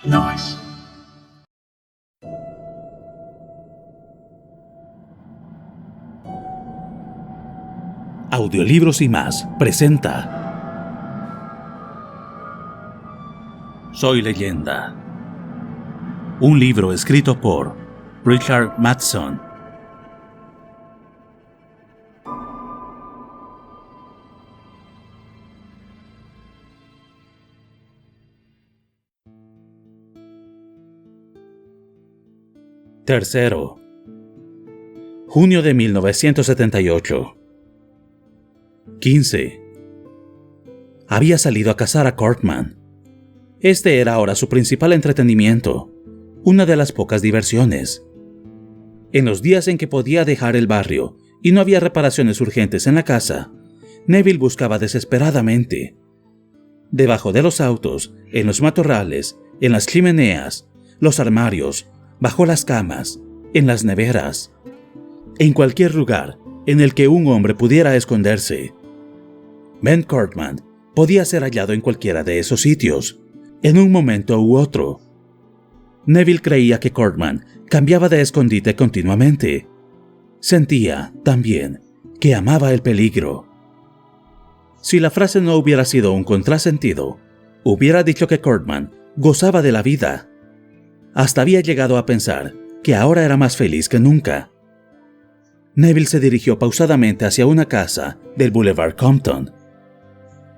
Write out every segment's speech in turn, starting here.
Nice. Audiolibros y más presenta Soy Leyenda. Un libro escrito por Richard Matheson. Tercero. Junio de 1978. 15. Había salido a cazar a Cartman. Este era ahora su principal entretenimiento, una de las pocas diversiones. En los días en que podía dejar el barrio y no había reparaciones urgentes en la casa, Neville buscaba desesperadamente. Debajo de los autos, en los matorrales, en las chimeneas, los armarios, bajo las camas, en las neveras, en cualquier lugar en el que un hombre pudiera esconderse. Ben Cartman podía ser hallado en cualquiera de esos sitios, en un momento u otro. Neville creía que Cartman cambiaba de escondite continuamente. Sentía, también, que amaba el peligro. Si la frase no hubiera sido un contrasentido, hubiera dicho que Cartman gozaba de la vida. Hasta había llegado a pensar que ahora era más feliz que nunca. Neville se dirigió pausadamente hacia una casa del Boulevard Compton.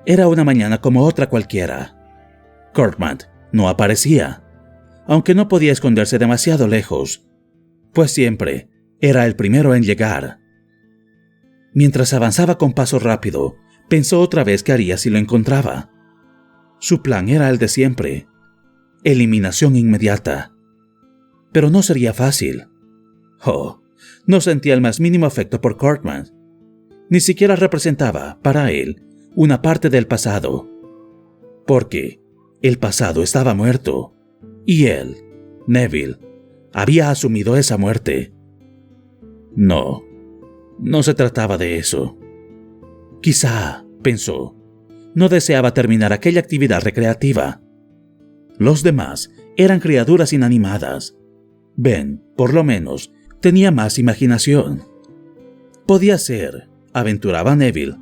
Era una mañana como otra cualquiera. Cartman no aparecía, aunque no podía esconderse demasiado lejos, pues siempre era el primero en llegar. Mientras avanzaba con paso rápido, pensó otra vez qué haría si lo encontraba. Su plan era el de siempre: eliminación inmediata. Pero no sería fácil. No sentía el más mínimo afecto por Cartman. Ni siquiera representaba, para él, una parte del pasado. Porque el pasado estaba muerto, y él, Neville, había asumido esa muerte. No se trataba de eso. Quizá, pensó, no deseaba terminar aquella actividad recreativa. Los demás eran criaturas inanimadas. Ben, por lo menos, tenía más imaginación. Podía ser, aventuraba Neville,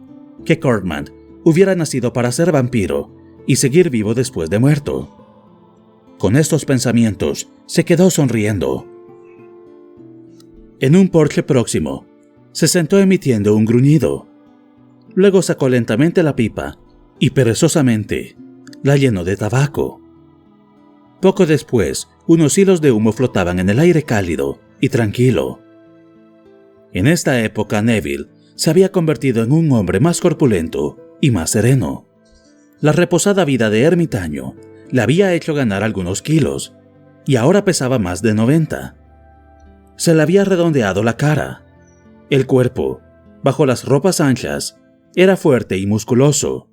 que Cartman hubiera nacido para ser vampiro y seguir vivo después de muerto. Con estos pensamientos, se quedó sonriendo. En un porche próximo, se sentó emitiendo un gruñido. Luego sacó lentamente la pipa y perezosamente la llenó de tabaco. Poco después, unos hilos de humo flotaban en el aire cálido y tranquilo. En esta época, Neville se había convertido en un hombre más corpulento y más sereno. La reposada vida de ermitaño le había hecho ganar algunos kilos, y ahora pesaba más de 90. Se le había redondeado la cara. El cuerpo, bajo las ropas anchas, era fuerte y musculoso.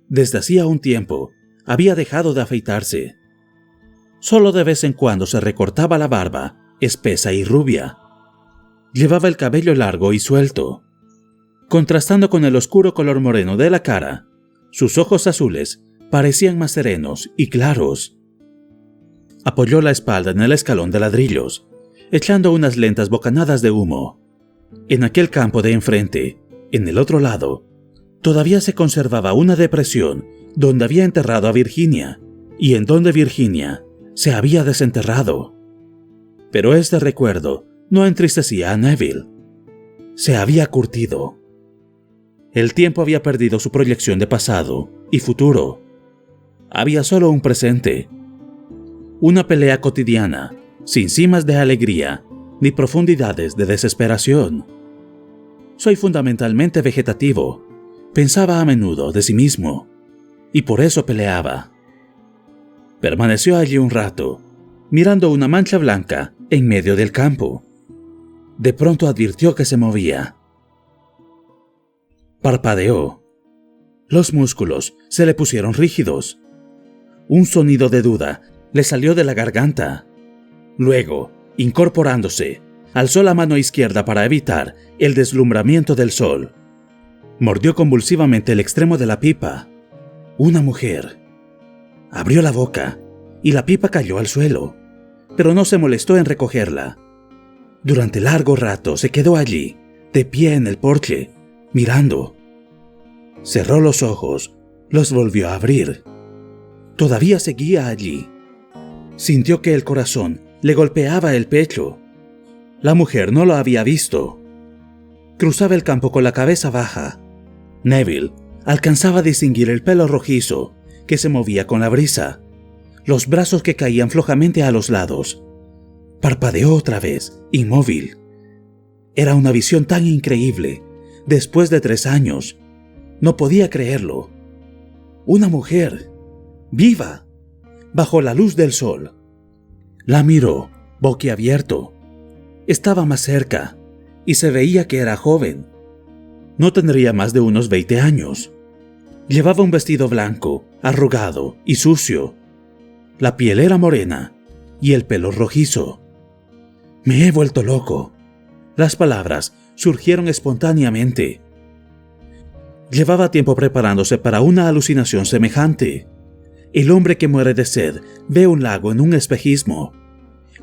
Desde hacía un tiempo, había dejado de afeitarse. Solo de vez en cuando se recortaba la barba, espesa y rubia. Llevaba el cabello largo y suelto. Contrastando con el oscuro color moreno de la cara, sus ojos azules parecían más serenos y claros. Apoyó la espalda en el escalón de ladrillos, echando unas lentas bocanadas de humo. En aquel campo de enfrente, en el otro lado, todavía se conservaba una depresión donde había enterrado a Virginia, y en donde Virginia se había desenterrado. Pero este recuerdo no entristecía a Neville. Se había curtido. El tiempo había perdido su proyección de pasado y futuro. Había solo un presente. Una pelea cotidiana, sin cimas de alegría ni profundidades de desesperación. Soy fundamentalmente vegetativo, pensaba a menudo de sí mismo, y por eso peleaba. Permaneció allí un rato, mirando una mancha blanca en medio del campo. De pronto advirtió que se movía. Parpadeó. Los músculos se le pusieron rígidos. Un sonido de duda le salió de la garganta. Luego, incorporándose, alzó la mano izquierda para evitar el deslumbramiento del sol. Mordió convulsivamente el extremo de la pipa. Una mujer. Abrió la boca y la pipa cayó al suelo, pero no se molestó en recogerla. Durante largo rato se quedó allí, de pie en el porche, mirando. Cerró los ojos, los volvió a abrir. Todavía seguía allí. Sintió que el corazón le golpeaba el pecho. La mujer no lo había visto. Cruzaba el campo con la cabeza baja. Neville alcanzaba a distinguir el pelo rojizo que se movía con la brisa, los brazos que caían flojamente a los lados. Parpadeó otra vez, inmóvil. Era una visión tan increíble. Después de 3 años, no podía creerlo. Una mujer, viva, bajo la luz del sol. La miró, boquiabierto. Estaba más cerca, y se veía que era joven. No tendría más de unos 20 años. Llevaba un vestido blanco, arrugado y sucio. La piel era morena, y el pelo rojizo. Me he vuelto loco. Las palabras surgieron espontáneamente. Llevaba tiempo preparándose para una alucinación semejante. El hombre que muere de sed ve un lago en un espejismo.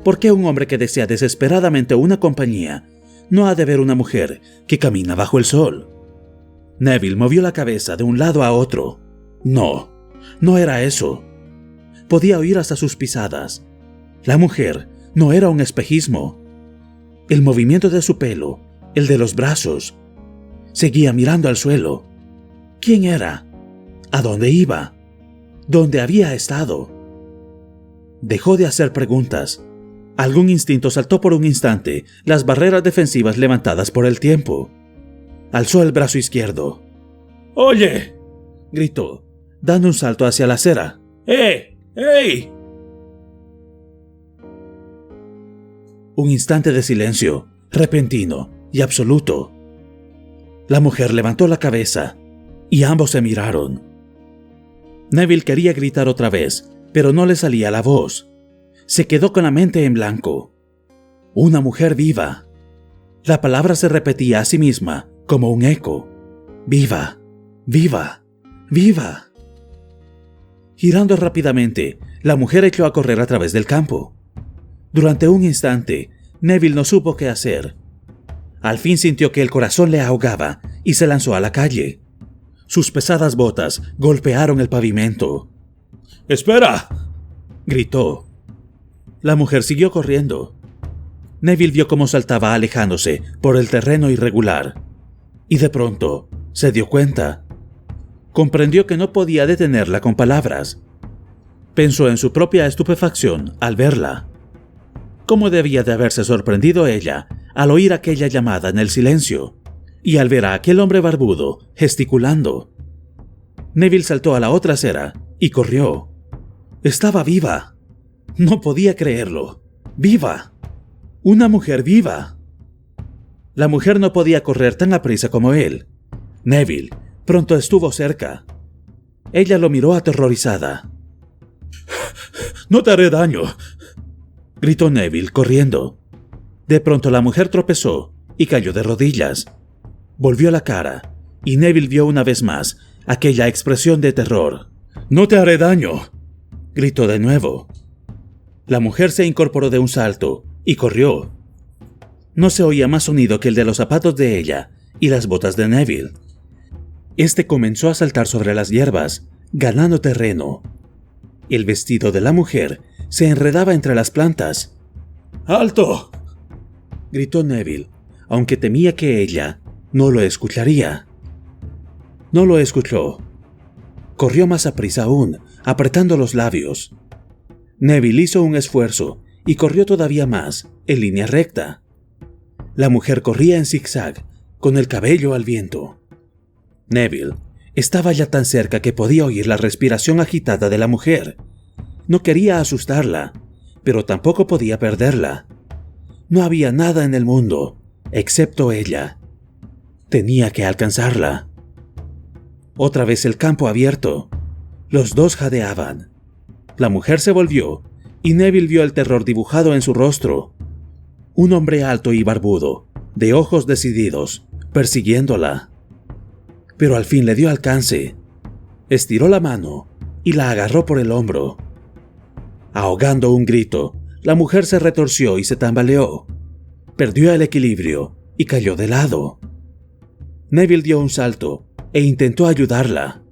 ¿Por qué un hombre que desea desesperadamente una compañía no ha de ver una mujer que camina bajo el sol? Neville movió la cabeza de un lado a otro. No, no era eso. Podía oír hasta sus pisadas. La mujer no era un espejismo. El movimiento de su pelo, el de los brazos. Seguía mirando al suelo. ¿Quién era? ¿A dónde iba? ¿Dónde había estado? Dejó de hacer preguntas. Algún instinto saltó por un instante las barreras defensivas levantadas por el tiempo. Alzó el brazo izquierdo. ¡Oye!, gritó, dando un salto hacia la acera. ¡Hey! Un instante de silencio, repentino y absoluto. La mujer levantó la cabeza y ambos se miraron. Neville quería gritar otra vez, pero no le salía la voz. Se quedó con la mente en blanco. Una mujer viva. La palabra se repetía a sí misma como un eco. Viva, viva, viva. Girando rápidamente, la mujer echó a correr a través del campo. Durante un instante, Neville no supo qué hacer. Al fin sintió que el corazón le ahogaba y se lanzó a la calle. Sus pesadas botas golpearon el pavimento. ¡Espera!, gritó. La mujer siguió corriendo. Neville vio cómo saltaba alejándose por el terreno irregular. Y de pronto se dio cuenta. Comprendió que no podía detenerla con palabras. Pensó en su propia estupefacción al verla. ¿Cómo debía de haberse sorprendido ella al oír aquella llamada en el silencio y al ver a aquel hombre barbudo gesticulando? Neville saltó a la otra acera y corrió. Estaba viva. No podía creerlo. ¡Viva! ¡Una mujer viva! La mujer no podía correr tan aprisa como él. Neville pronto estuvo cerca. Ella lo miró aterrorizada. «¡No te haré daño!», gritó Neville corriendo. De pronto la mujer tropezó y cayó de rodillas. Volvió la cara y Neville vio una vez más aquella expresión de terror. «¡No te haré daño!», gritó de nuevo. La mujer se incorporó de un salto y corrió. No se oía más sonido que el de los zapatos de ella y las botas de Neville. Este comenzó a saltar sobre las hierbas, ganando terreno. El vestido de la mujer se enredaba entre las plantas. «¡Alto!», gritó Neville, aunque temía que ella no lo escucharía. No lo escuchó. Corrió más aprisa aún, apretando los labios. Neville hizo un esfuerzo y corrió todavía más, en línea recta. La mujer corría en zigzag, con el cabello al viento. Neville estaba ya tan cerca que podía oír la respiración agitada de la mujer. No quería asustarla, pero tampoco podía perderla. No había nada en el mundo, excepto ella. Tenía que alcanzarla. Otra vez el campo abierto. Los dos jadeaban. La mujer se volvió y Neville vio el terror dibujado en su rostro. Un hombre alto y barbudo, de ojos decididos, persiguiéndola. Pero al fin le dio alcance. Estiró la mano y la agarró por el hombro. Ahogando un grito, la mujer se retorció y se tambaleó. Perdió el equilibrio y cayó de lado. Neville dio un salto e intentó ayudarla.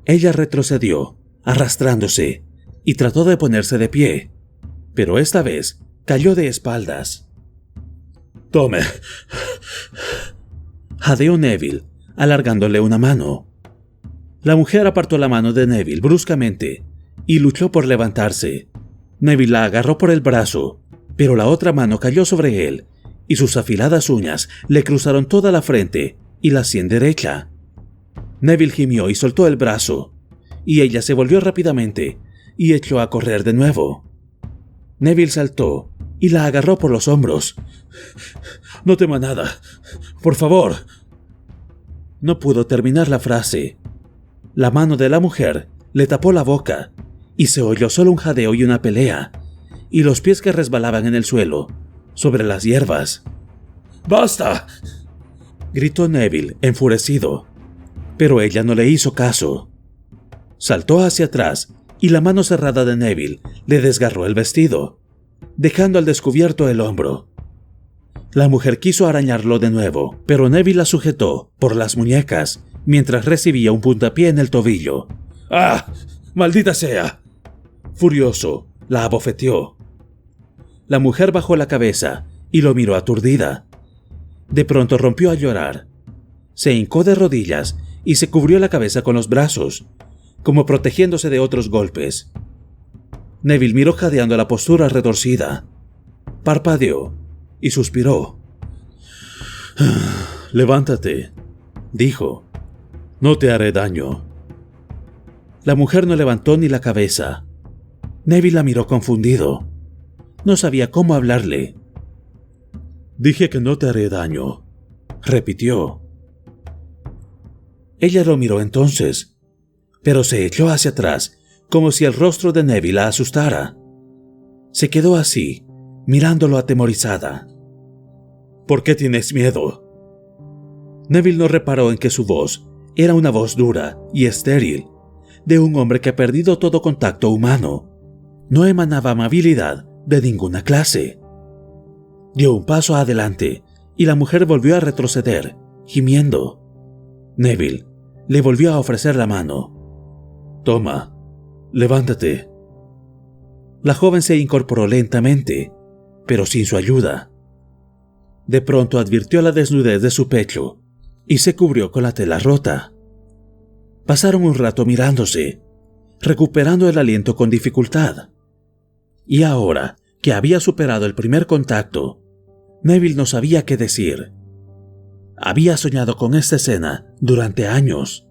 Ella retrocedió, arrastrándose, y trató de ponerse de pie, pero esta vez cayó de espaldas. «Tome», jadeó Neville, alargándole una mano. La mujer apartó la mano de Neville bruscamente y luchó por levantarse. Neville la agarró por el brazo, pero la otra mano cayó sobre él y sus afiladas uñas le cruzaron toda la frente y la sien derecha. Neville gimió y soltó el brazo, y ella se volvió rápidamente y echó a correr de nuevo. Neville saltó y la agarró por los hombros. «No tema nada, por favor». No pudo terminar la frase. La mano de la mujer le tapó la boca y se oyó solo un jadeo y una pelea, y los pies que resbalaban en el suelo, sobre las hierbas. «¡Basta!», gritó Neville, enfurecido, pero ella no le hizo caso. Saltó hacia atrás y la mano cerrada de Neville le desgarró el vestido, dejando al descubierto el hombro. La mujer quiso arañarlo de nuevo, pero Neville la sujetó por las muñecas mientras recibía un puntapié en el tobillo. «¡Ah! ¡Maldita sea!». Furioso, la abofeteó. La mujer bajó la cabeza y lo miró aturdida. De pronto rompió a llorar. Se hincó de rodillas y se cubrió la cabeza con los brazos, como protegiéndose de otros golpes. Neville miró jadeando la postura retorcida. Parpadeó y suspiró. «Levántate», dijo. «No te haré daño». La mujer no levantó ni la cabeza. Neville la miró confundido. No sabía cómo hablarle. «Dije que no te haré daño», repitió. Ella lo miró entonces, pero se echó hacia atrás como si el rostro de Neville la asustara. Se quedó así, mirándolo atemorizada. «¿Por qué tienes miedo?». Neville no reparó en que su voz era una voz dura y estéril, de un hombre que ha perdido todo contacto humano. No emanaba amabilidad de ninguna clase. Dio un paso adelante y la mujer volvió a retroceder, gimiendo. Neville le volvió a ofrecer la mano. «Toma, levántate». La joven se incorporó lentamente, pero sin su ayuda. De pronto advirtió la desnudez de su pecho y se cubrió con la tela rota. Pasaron un rato mirándose, recuperando el aliento con dificultad. Y ahora que había superado el primer contacto, Neville no sabía qué decir. Había soñado con esta escena durante años,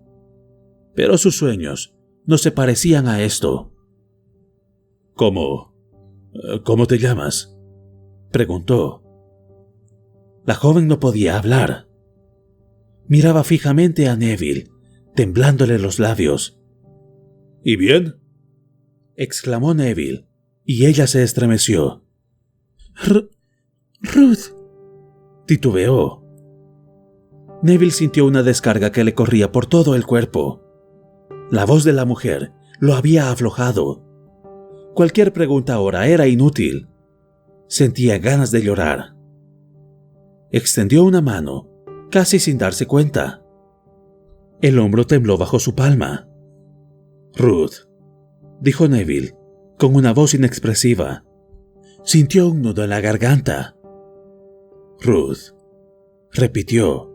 pero sus sueños no se parecían a esto. ¿Cómo te llamas?», preguntó. La joven no podía hablar. Miraba fijamente a Neville, temblándole los labios. «¿Y bien?», exclamó Neville, y ella se estremeció. «Ruth», titubeó. Neville sintió una descarga que le corría por todo el cuerpo. La voz de la mujer lo había aflojado. Cualquier pregunta ahora era inútil. Sentía ganas de llorar. Extendió una mano, casi sin darse cuenta. El hombro tembló bajo su palma. «Ruth», dijo Neville, con una voz inexpresiva. Sintió un nudo en la garganta. «Ruth», repitió.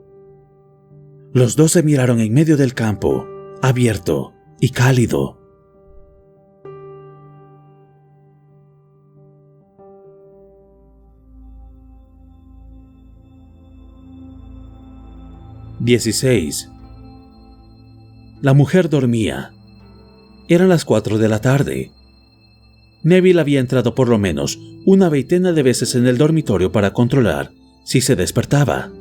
Los dos se miraron en medio del campo, abierto y cálido. «16». La mujer dormía. Eran las 4 de la tarde. Neville había entrado por lo menos una veintena de veces en el dormitorio para controlar si se despertaba.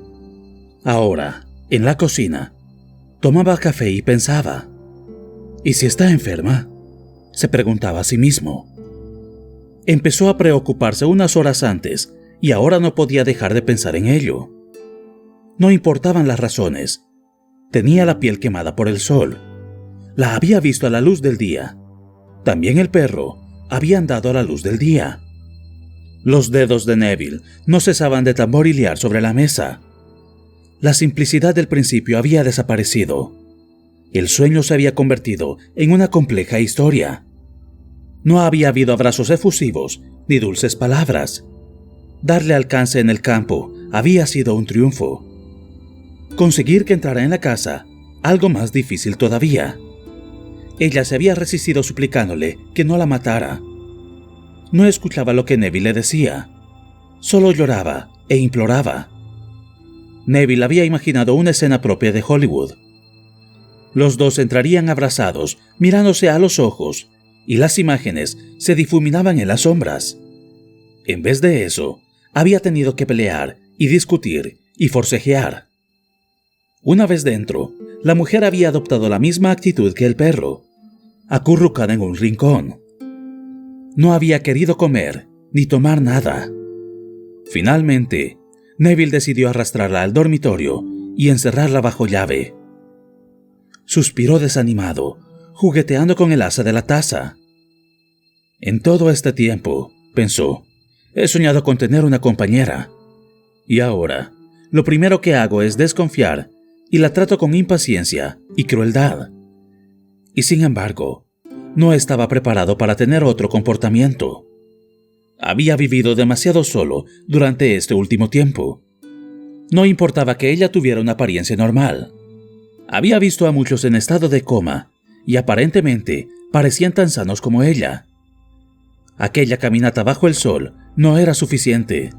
Ahora, en la cocina, tomaba café y pensaba. ¿Y si está enferma?, se preguntaba a sí mismo. Empezó a preocuparse unas horas antes y ahora no podía dejar de pensar en ello. No importaban las razones. Tenía la piel quemada por el sol. La había visto a la luz del día. También el perro habían dado a la luz del día. Los dedos de Neville no cesaban de tamborilear sobre la mesa. La simplicidad del principio había desaparecido. El sueño se había convertido en una compleja historia. No había habido abrazos efusivos ni dulces palabras. Darle alcance en el campo había sido un triunfo. Conseguir que entrara en la casa, algo más difícil todavía. Ella se había resistido suplicándole que no la matara. No escuchaba lo que Neville le decía. Solo lloraba e imploraba. Neville había imaginado una escena propia de Hollywood. Los dos entrarían abrazados, mirándose a los ojos, y las imágenes se difuminaban en las sombras. En vez de eso, había tenido que pelear y discutir y forcejear. Una vez dentro, la mujer había adoptado la misma actitud que el perro, acurrucada en un rincón. No había querido comer ni tomar nada. Finalmente, Neville decidió arrastrarla al dormitorio y encerrarla bajo llave. Suspiró desanimado, jugueteando con el asa de la taza. En todo este tiempo, pensó, he soñado con tener una compañera. Y ahora, lo primero que hago es desconfiar y la trato con impaciencia y crueldad. Y sin embargo, no estaba preparado para tener otro comportamiento. Había vivido demasiado solo durante este último tiempo. No importaba que ella tuviera una apariencia normal. Había visto a muchos en estado de coma y aparentemente parecían tan sanos como ella. Aquella caminata bajo el sol no era suficiente.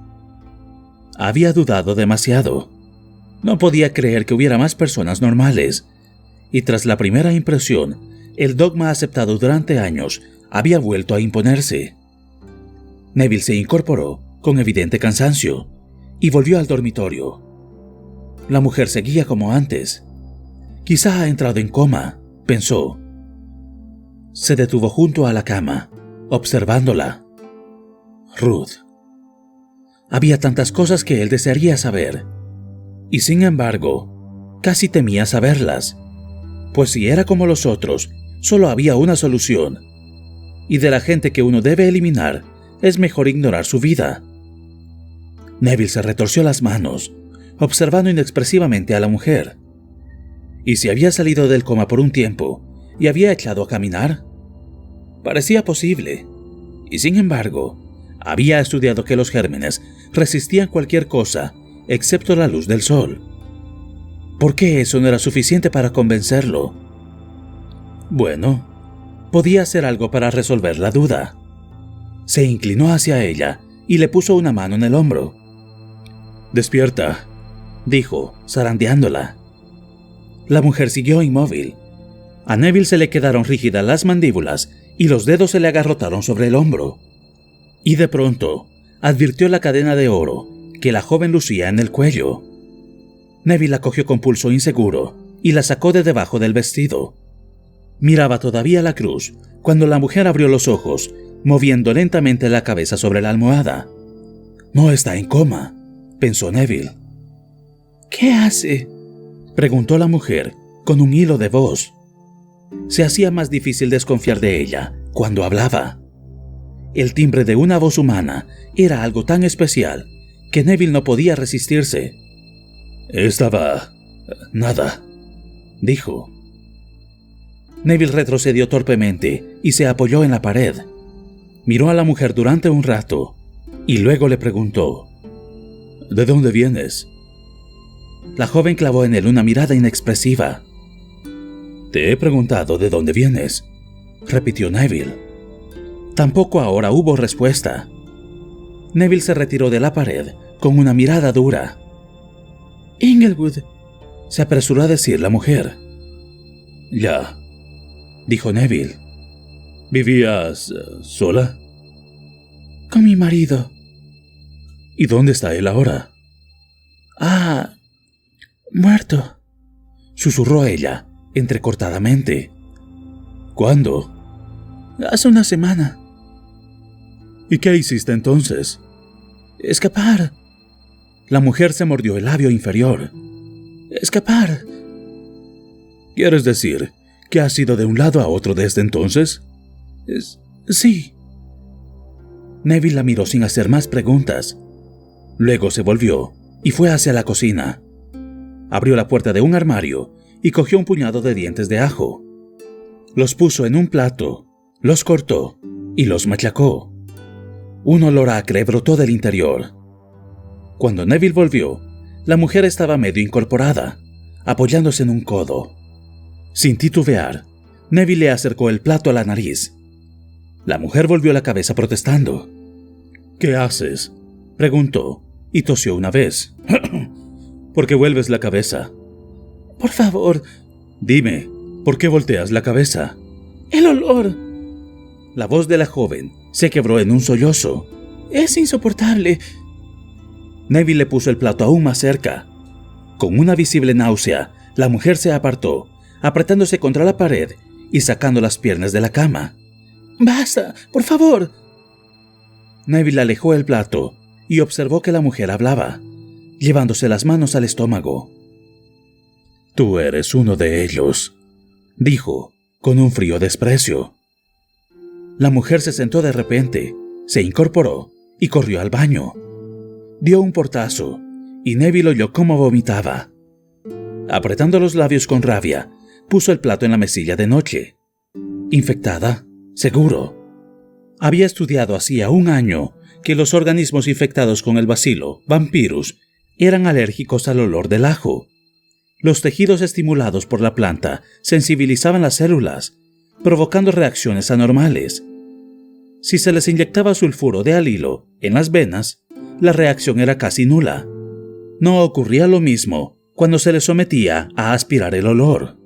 Había dudado demasiado. No podía creer que hubiera más personas normales. Y tras la primera impresión, el dogma aceptado durante años había vuelto a imponerse. Neville se incorporó con evidente cansancio y volvió al dormitorio. La mujer seguía como antes. Quizá ha entrado en coma, pensó. Se detuvo junto a la cama, observándola. Ruth. Había tantas cosas que él desearía saber, y sin embargo, casi temía saberlas, pues si era como los otros, solo había una solución, y de la gente que uno debe eliminar, es mejor ignorar su vida. Neville se retorció las manos, observando inexpresivamente a la mujer. ¿Y si había salido del coma por un tiempo y había echado a caminar? Parecía posible, y sin embargo, había estudiado que los gérmenes resistían cualquier cosa excepto la luz del sol. ¿Por qué eso no era suficiente para convencerlo? Bueno, podía hacer algo para resolver la duda. Se inclinó hacia ella y le puso una mano en el hombro. «Despierta», dijo, zarandeándola. La mujer siguió inmóvil. A Neville se le quedaron rígidas las mandíbulas y los dedos se le agarrotaron sobre el hombro. Y de pronto, advirtió la cadena de oro que la joven lucía en el cuello. Neville la cogió con pulso inseguro y la sacó de debajo del vestido. Miraba todavía la cruz cuando la mujer abrió los ojos, moviendo lentamente la cabeza sobre la almohada. «No está en coma», pensó Neville. «¿Qué hace?», preguntó la mujer con un hilo de voz. Se hacía más difícil desconfiar de ella cuando hablaba. El timbre de una voz humana era algo tan especial que Neville no podía resistirse. «Estaba... nada», dijo. Neville retrocedió torpemente y se apoyó en la pared. Miró a la mujer durante un rato y luego le preguntó: «¿De dónde vienes?». La joven clavó en él una mirada inexpresiva. «Te he preguntado de dónde vienes», repitió Neville. Tampoco ahora hubo respuesta. Neville se retiró de la pared con una mirada dura. «Inglewood», se apresuró a decir la mujer. «Ya», dijo Neville. «¿Vivías sola?». «Con mi marido». «¿Y dónde está él ahora?». «Ah, muerto», susurró ella, entrecortadamente. «¿Cuándo?». «Hace una semana». «¿Y qué hiciste entonces?». «Escapar». La mujer se mordió el labio inferior. «Escapar». «¿Quieres decir que has ido de un lado a otro desde entonces?». «Sí». Neville la miró sin hacer más preguntas. Luego se volvió y fue hacia la cocina. Abrió la puerta de un armario y cogió un puñado de dientes de ajo. Los puso en un plato, los cortó y los machacó. Un olor acre brotó del interior. Cuando Neville volvió, la mujer estaba medio incorporada, apoyándose en un codo. Sin titubear, Neville le acercó el plato a la nariz. La mujer volvió la cabeza protestando. «¿Qué haces?», preguntó, y tosió una vez. «¿Por qué vuelves la cabeza?». «Por favor». «Dime, ¿por qué volteas la cabeza?». «El olor». La voz de la joven se quebró en un sollozo. «Es insoportable». Neville le puso el plato aún más cerca. Con una visible náusea, la mujer se apartó, apretándose contra la pared y sacando las piernas de la cama. «¡Basta, por favor!». Neville alejó el plato y observó que la mujer hablaba, llevándose las manos al estómago. «Tú eres uno de ellos», dijo, con un frío desprecio. La mujer se sentó de repente, se incorporó y corrió al baño. Dio un portazo y Neville oyó cómo vomitaba. Apretando los labios con rabia, puso el plato en la mesilla de noche. Infectada, seguro. Había estudiado hacía un año que los organismos infectados con el bacilo, Vampirus, eran alérgicos al olor del ajo. Los tejidos estimulados por la planta sensibilizaban las células, provocando reacciones anormales. Si se les inyectaba sulfuro de alilo en las venas, la reacción era casi nula. No ocurría lo mismo cuando se les sometía a aspirar el olor.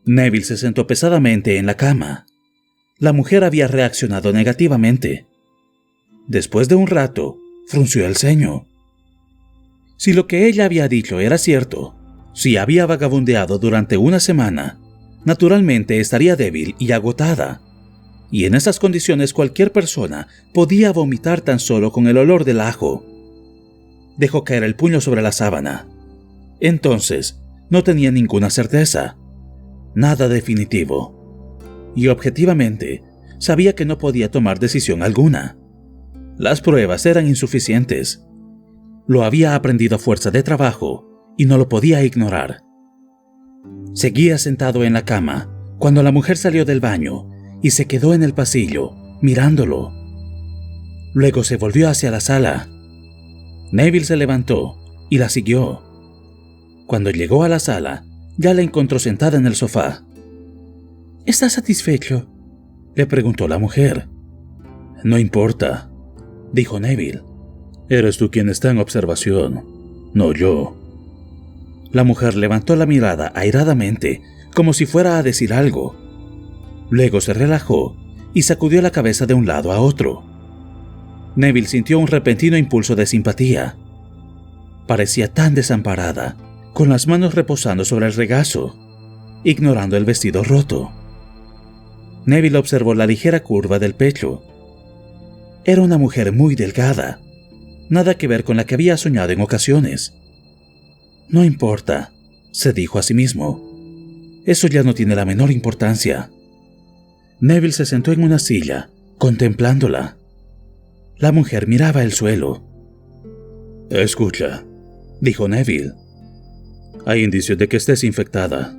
Neville se sentó pesadamente en la cama. La mujer había reaccionado negativamente. Después de un rato, frunció el ceño. Si lo que ella había dicho era cierto, si había vagabundeado durante una semana, naturalmente estaría débil y agotada. Y en esas condiciones cualquier persona podía vomitar tan solo con el olor del ajo. Dejó caer el puño sobre la sábana. Entonces, no tenía ninguna certeza. Nada definitivo. Y objetivamente, sabía que no podía tomar decisión alguna. Las pruebas eran insuficientes. Lo había aprendido a fuerza de trabajo y no lo podía ignorar. Seguía sentado en la cama cuando la mujer salió del baño y se quedó en el pasillo, mirándolo. Luego se volvió hacia la sala. Neville se levantó y la siguió. Cuando llegó a la sala, ya la encontró sentada en el sofá. «¿Estás satisfecho?», le preguntó la mujer. «No importa», dijo Neville. «Eres tú quien está en observación, no yo». La mujer levantó la mirada airadamente, como si fuera a decir algo. Luego se relajó y sacudió la cabeza de un lado a otro. Neville sintió un repentino impulso de simpatía. Parecía tan desamparada, con las manos reposando sobre el regazo, ignorando el vestido roto. Neville observó la ligera curva del pecho. Era una mujer muy delgada, nada que ver con la que había soñado en ocasiones. «No importa», se dijo a sí mismo. «Eso ya no tiene la menor importancia». Neville se sentó en una silla, contemplándola. La mujer miraba el suelo. «Escucha», dijo Neville. «Hay indicios de que estés infectada,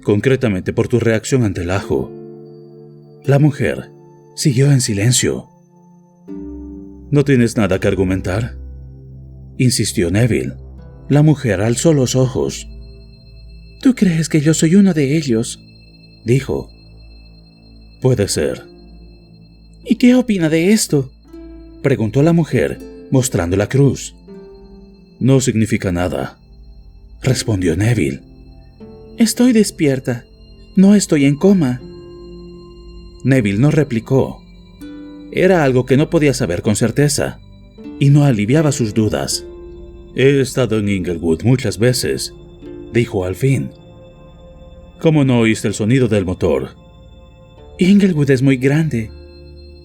concretamente por tu reacción ante el ajo». La mujer siguió en silencio. «¿No tienes nada que argumentar?», insistió Neville. La mujer alzó los ojos. «¿Tú crees que yo soy uno de ellos?», dijo. «Puede ser». «¿Y qué opina de esto?», preguntó la mujer, mostrando la cruz. «No significa nada», respondió Neville. «Estoy despierta. No estoy en coma». Neville no replicó. Era algo que no podía saber con certeza, y no aliviaba sus dudas. «He estado en Inglewood muchas veces», dijo al fin. «¿Cómo no oíste el sonido del motor?». «Inglewood es muy grande»,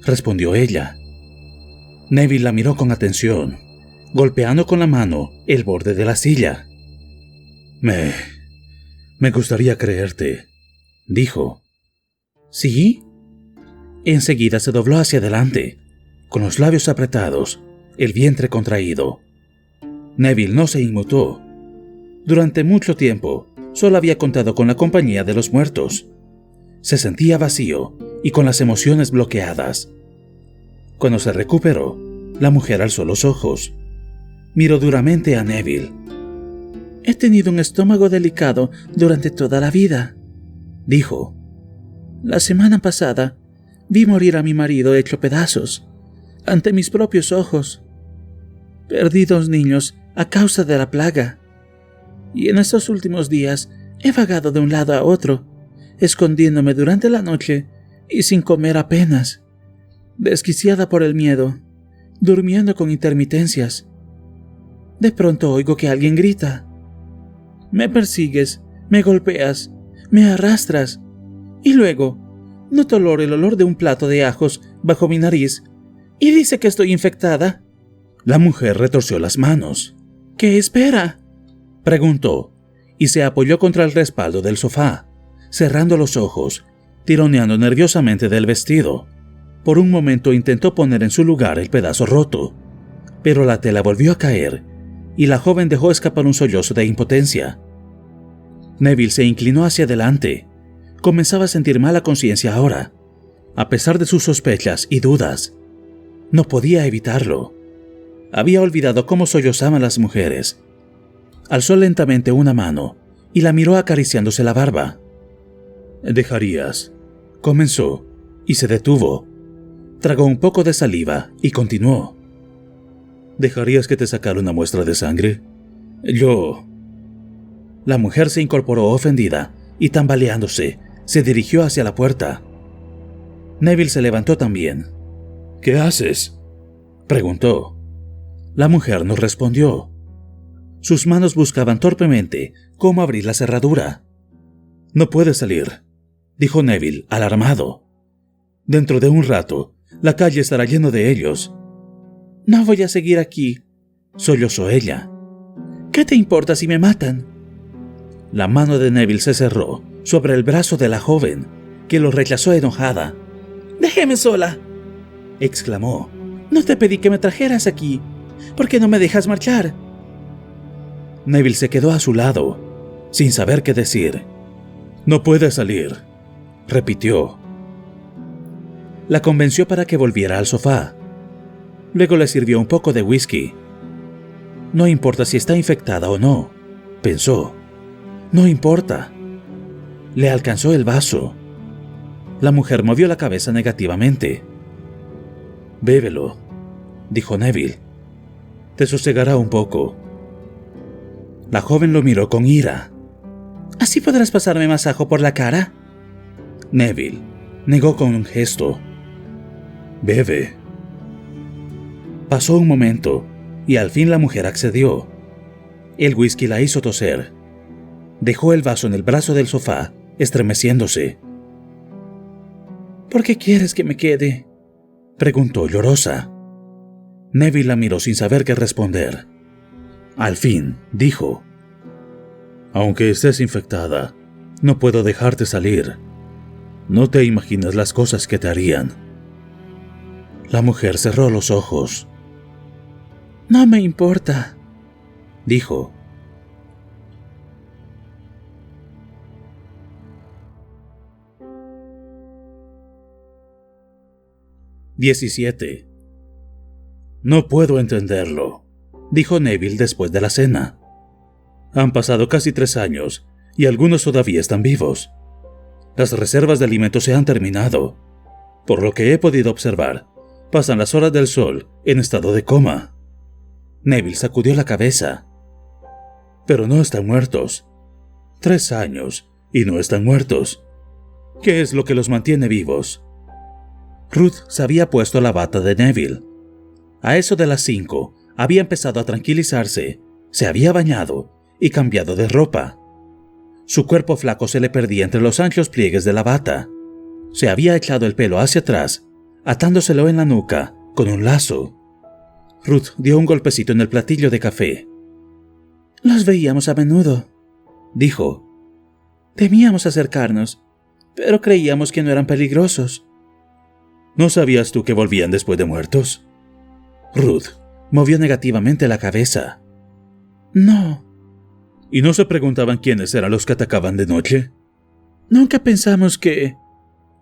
respondió ella. Neville la miró con atención, golpeando con la mano el borde de la silla. Me gustaría creerte», dijo. «¿Sí?». Enseguida se dobló hacia adelante, con los labios apretados, el vientre contraído. Neville no se inmutó. Durante mucho tiempo, solo había contado con la compañía de los muertos. Se sentía vacío y con las emociones bloqueadas. Cuando se recuperó, la mujer alzó los ojos. Miró duramente a Neville. «He tenido un estómago delicado durante toda la vida», dijo. «La semana pasada vi morir a mi marido hecho pedazos, ante mis propios ojos. Perdí 2 niños a causa de la plaga. Y en estos últimos días he vagado de un lado a otro, escondiéndome durante la noche y sin comer apenas, desquiciada por el miedo, durmiendo con intermitencias. De pronto oigo que alguien grita. Me persigues, me golpeas, me arrastras, y luego noto el olor de un plato de ajos bajo mi nariz y dice que estoy infectada». La mujer retorció las manos. «¿Qué espera?», preguntó, y se apoyó contra el respaldo del sofá, cerrando los ojos, tironeando nerviosamente del vestido. Por un momento intentó poner en su lugar el pedazo roto, pero la tela volvió a caer, y la joven dejó escapar un sollozo de impotencia. Neville se inclinó hacia adelante. Comenzaba a sentir mala conciencia ahora, a pesar de sus sospechas y dudas. No podía evitarlo. Había olvidado cómo sollozaban las mujeres. Alzó lentamente una mano y la miró acariciándose la barba. «¿Dejarías?», comenzó, y se detuvo. Tragó un poco de saliva y continuó. «¿Dejarías que te sacara una muestra de sangre? Yo...». La mujer se incorporó ofendida y, tambaleándose, se dirigió hacia la puerta. Neville se levantó también. «¿Qué haces?», preguntó. La mujer no respondió. Sus manos buscaban torpemente cómo abrir la cerradura. «No puedes salir», dijo Neville, alarmado. «Dentro de un rato, la calle estará llena de ellos». «No voy a seguir aquí», sollozó ella. «¿Qué te importa si me matan?». La mano de Neville se cerró sobre el brazo de la joven, que lo rechazó enojada. «Déjeme sola», exclamó. «No te pedí que me trajeras aquí. ¿Por qué no me dejas marchar?». Neville se quedó a su lado, sin saber qué decir. «No puedes salir», repitió. La convenció para que volviera al sofá. Luego le sirvió un poco de whisky. «No importa si está infectada o no», pensó. «No importa». Le alcanzó el vaso. La mujer movió la cabeza negativamente. «Bébelo», dijo Neville. «Te sosegará un poco». La joven lo miró con ira. «¿Así podrás pasarme más ajo por la cara?». Neville negó con un gesto. «Bebe». Pasó un momento y al fin la mujer accedió. El whisky la hizo toser. Dejó el vaso en el brazo del sofá, estremeciéndose. «¿Por qué quieres que me quede?», preguntó llorosa. Neville la miró sin saber qué responder. Al fin, dijo: «Aunque estés infectada, no puedo dejarte salir. No te imaginas las cosas que te harían». La mujer cerró los ojos. «No me importa», dijo. «17. No puedo entenderlo», dijo Neville después de la cena. «Han pasado casi 3 años y algunos todavía están vivos. Las reservas de alimentos se han terminado. Por lo que he podido observar, pasan las horas del sol en estado de coma». Neville sacudió la cabeza. «Pero no están muertos. 3 años y no están muertos. ¿Qué es lo que los mantiene vivos?». Ruth se había puesto la bata de Neville. A eso de las 5 había empezado a tranquilizarse, se había bañado y cambiado de ropa. Su cuerpo flaco se le perdía entre los anchos pliegues de la bata. Se había echado el pelo hacia atrás, atándoselo en la nuca con un lazo. Ruth dio un golpecito en el platillo de café. «Los veíamos a menudo», dijo. «Temíamos acercarnos, pero creíamos que no eran peligrosos». ¿No sabías tú que volvían después de muertos? Ruth movió negativamente la cabeza. No. ¿Y no se preguntaban quiénes eran los que atacaban de noche? Nunca pensamos que...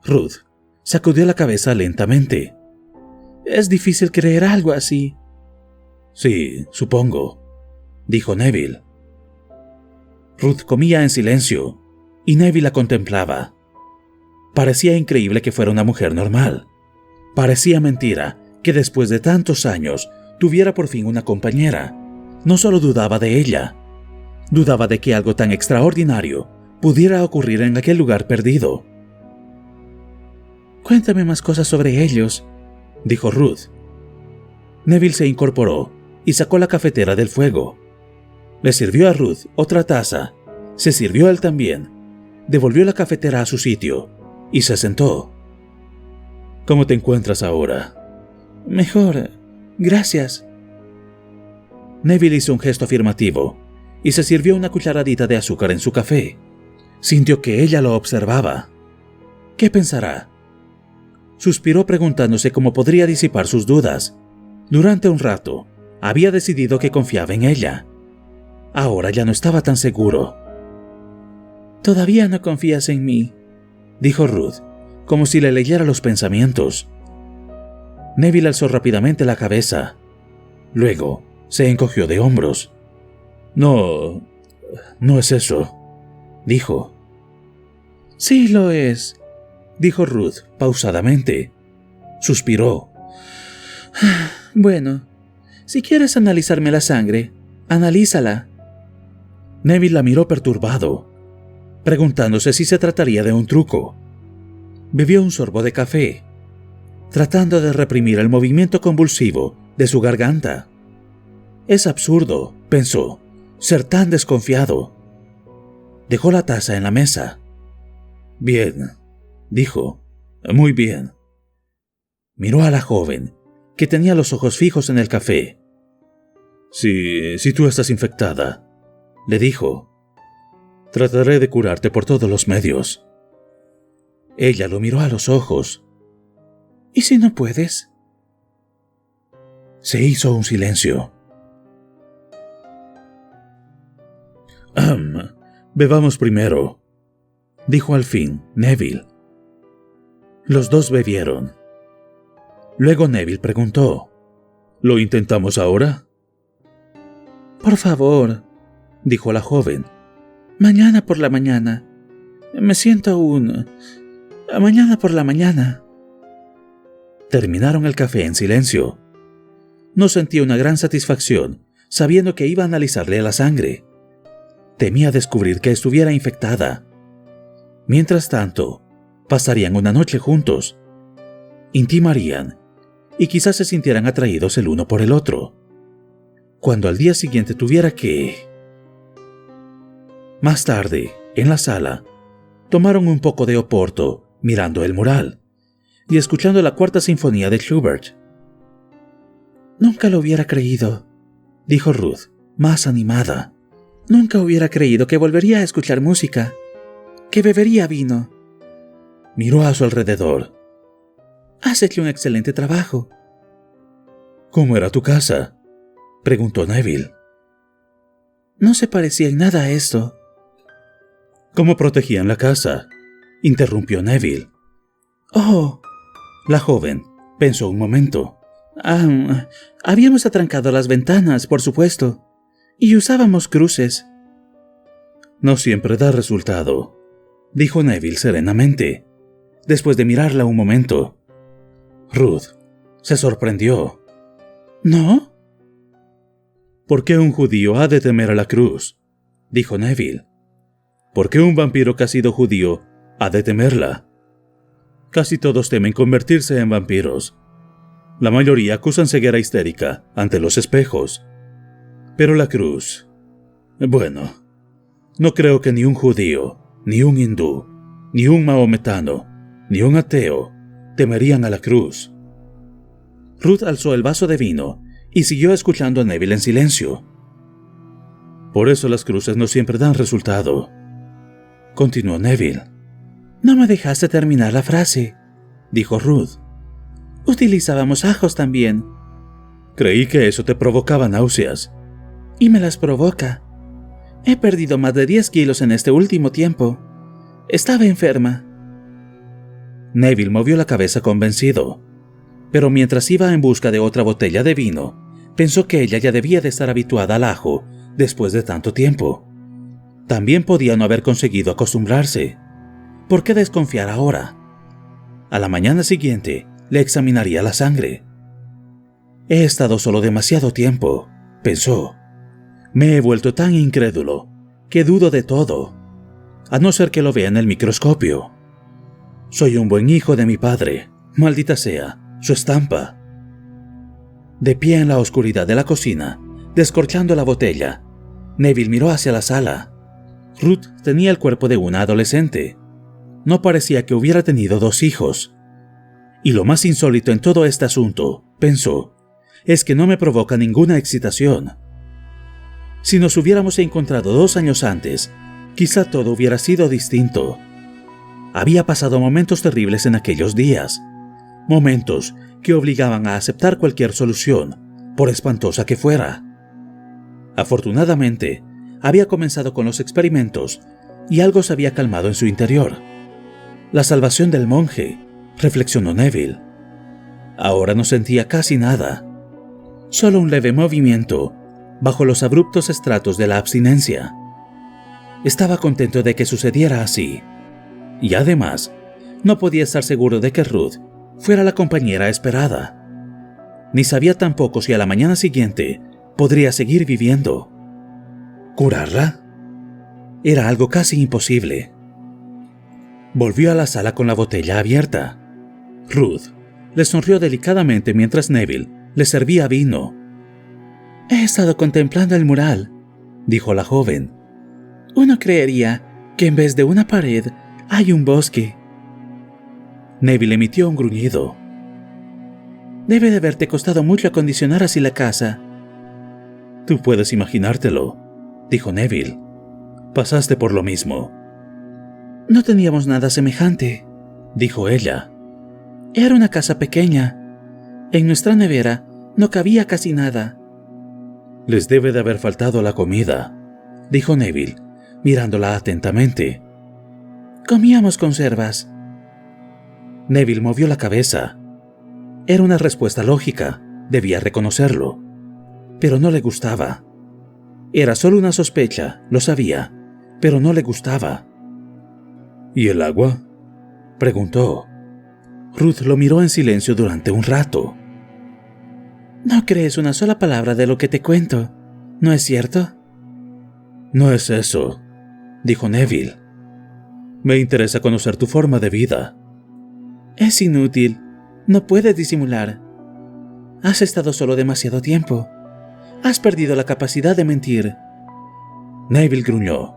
Ruth sacudió la cabeza lentamente. Es difícil creer algo así. Sí, supongo, dijo Neville. Ruth comía en silencio, y Neville la contemplaba. Parecía increíble que fuera una mujer normal. Parecía mentira que después de tantos años tuviera por fin una compañera. No solo dudaba de ella, dudaba de que algo tan extraordinario pudiera ocurrir en aquel lugar perdido. Cuéntame más cosas sobre ellos, dijo Ruth. Neville se incorporó y sacó la cafetera del fuego. Le sirvió a Ruth otra taza, se sirvió él también, devolvió la cafetera a su sitio y se sentó. ¿Cómo te encuentras ahora? Mejor, gracias. Neville hizo un gesto afirmativo y se sirvió una cucharadita de azúcar en su café. Sintió que ella lo observaba. ¿Qué pensará? Suspiró preguntándose cómo podría disipar sus dudas. Durante un rato, había decidido que confiaba en ella. Ahora ya no estaba tan seguro. «Todavía no confías en mí», dijo Ruth, como si le leyera los pensamientos. Neville alzó rápidamente la cabeza. Luego se encogió de hombros. No es eso», dijo. «Sí lo es», dijo Ruth pausadamente. Suspiró. «Bueno, si quieres analizarme la sangre, analízala». Neville la miró perturbado, preguntándose si se trataría de un truco. Bebió un sorbo de café, tratando de reprimir el movimiento convulsivo de su garganta. Es absurdo, pensó, ser tan desconfiado. Dejó la taza en la mesa. «Bien», dijo. «Muy bien». Miró a la joven, que tenía los ojos fijos en el café. Si tú estás infectada», le dijo, «trataré de curarte por todos los medios». Ella lo miró a los ojos. «¿Y si no puedes?» Se hizo un silencio. Bebamos primero», dijo al fin Neville. Los dos bebieron. Luego Neville preguntó, «¿Lo intentamos ahora?» «Por favor», dijo la joven. «Mañana por la mañana. Me siento aún... Mañana por la mañana». Terminaron el café en silencio. No sentía una gran satisfacción sabiendo que iba a analizarle la sangre. Temía descubrir que estuviera infectada. Mientras tanto, pasarían una noche juntos. Intimarían y quizás se sintieran atraídos el uno por el otro. Cuando al día siguiente tuviera que... Más tarde, en la sala, tomaron un poco de oporto mirando el mural y escuchando la cuarta sinfonía de Schubert. «Nunca lo hubiera creído», dijo Ruth, más animada. «Nunca hubiera creído que volvería a escuchar música, que bebería vino». Miró a su alrededor. «Has hecho un excelente trabajo». «¿Cómo era tu casa?», preguntó Neville. «No se parecía en nada a esto». «¿Cómo protegían la casa?», interrumpió Neville. «Oh», la joven pensó un momento. Habíamos atrancado las ventanas, por supuesto, y usábamos cruces». «No siempre da resultado», dijo Neville serenamente, después de mirarla un momento. Ruth se sorprendió. «¿No?» «¿Por qué un judío ha de temer a la cruz?», dijo Neville. «¿Por qué un vampiro que ha sido judío ha de temerla? Casi todos temen convertirse en vampiros. La mayoría acusan ceguera histérica ante los espejos. Pero la cruz... Bueno, no creo que ni un judío, ni un hindú, ni un maometano, ni un ateo temerían a la cruz». Ruth alzó el vaso de vino y siguió escuchando a Neville en silencio. «Por eso las cruces no siempre dan resultado», continuó Neville. «No me dejaste terminar la frase», dijo Ruth. Utilizábamos ajos también. Creí que eso te provocaba náuseas. Y me las provoca. He perdido más de 10 kilos en este último tiempo. Estaba enferma. Neville movió la cabeza convencido, pero mientras iba en busca de otra botella de vino, pensó que ella ya debía de estar habituada al ajo después de tanto tiempo. También podía no haber conseguido acostumbrarse. ¿Por qué desconfiar ahora? A la mañana siguiente le examinaría la sangre. He estado solo demasiado tiempo, pensó. Me he vuelto tan incrédulo que dudo de todo, a no ser que lo vea en el microscopio. Soy un buen hijo de mi padre, maldita sea, su estampa. De pie en la oscuridad de la cocina, descorchando la botella, Neville miró hacia la sala. Ruth tenía el cuerpo de una adolescente. No parecía que hubiera tenido 2 hijos. Y lo más insólito en todo este asunto, pensó, es que no me provoca ninguna excitación. Si nos hubiéramos encontrado 2 años antes, quizá todo hubiera sido distinto. Había pasado momentos terribles en aquellos días, momentos que obligaban a aceptar cualquier solución, por espantosa que fuera. Afortunadamente, había comenzado con los experimentos y algo se había calmado en su interior. La salvación del monje, reflexionó Neville. Ahora no sentía casi nada, solo un leve movimiento bajo los abruptos estratos de la abstinencia. Estaba contento de que sucediera así, y además, no podía estar seguro de que Ruth fuera la compañera esperada. Ni sabía tampoco si a la mañana siguiente podría seguir viviendo. ¿Curarla? Era algo casi imposible. Volvió a la sala con la botella abierta. Ruth le sonrió delicadamente mientras Neville le servía vino. He estado contemplando el mural, dijo la joven. Uno creería que en vez de una pared hay un bosque. Neville emitió un gruñido. Debe de haberte costado mucho acondicionar así la casa. Tú puedes imaginártelo, dijo Neville. Pasaste por lo mismo. No teníamos nada semejante, dijo ella. Era una casa pequeña. En nuestra nevera no cabía casi nada. Les debe de haber faltado la comida, dijo Neville, mirándola atentamente. Comíamos conservas. Neville movió la cabeza. Era una respuesta lógica, debía reconocerlo. Pero no le gustaba. Era solo una sospecha, lo sabía, pero no le gustaba. ¿Y el agua?, preguntó. Ruth lo miró en silencio durante un rato. No crees una sola palabra de lo que te cuento, ¿no es cierto? No es eso, dijo Neville. Me interesa conocer tu forma de vida. Es inútil, no puedes disimular. Has estado solo demasiado tiempo. Has perdido la capacidad de mentir. Neville gruñó.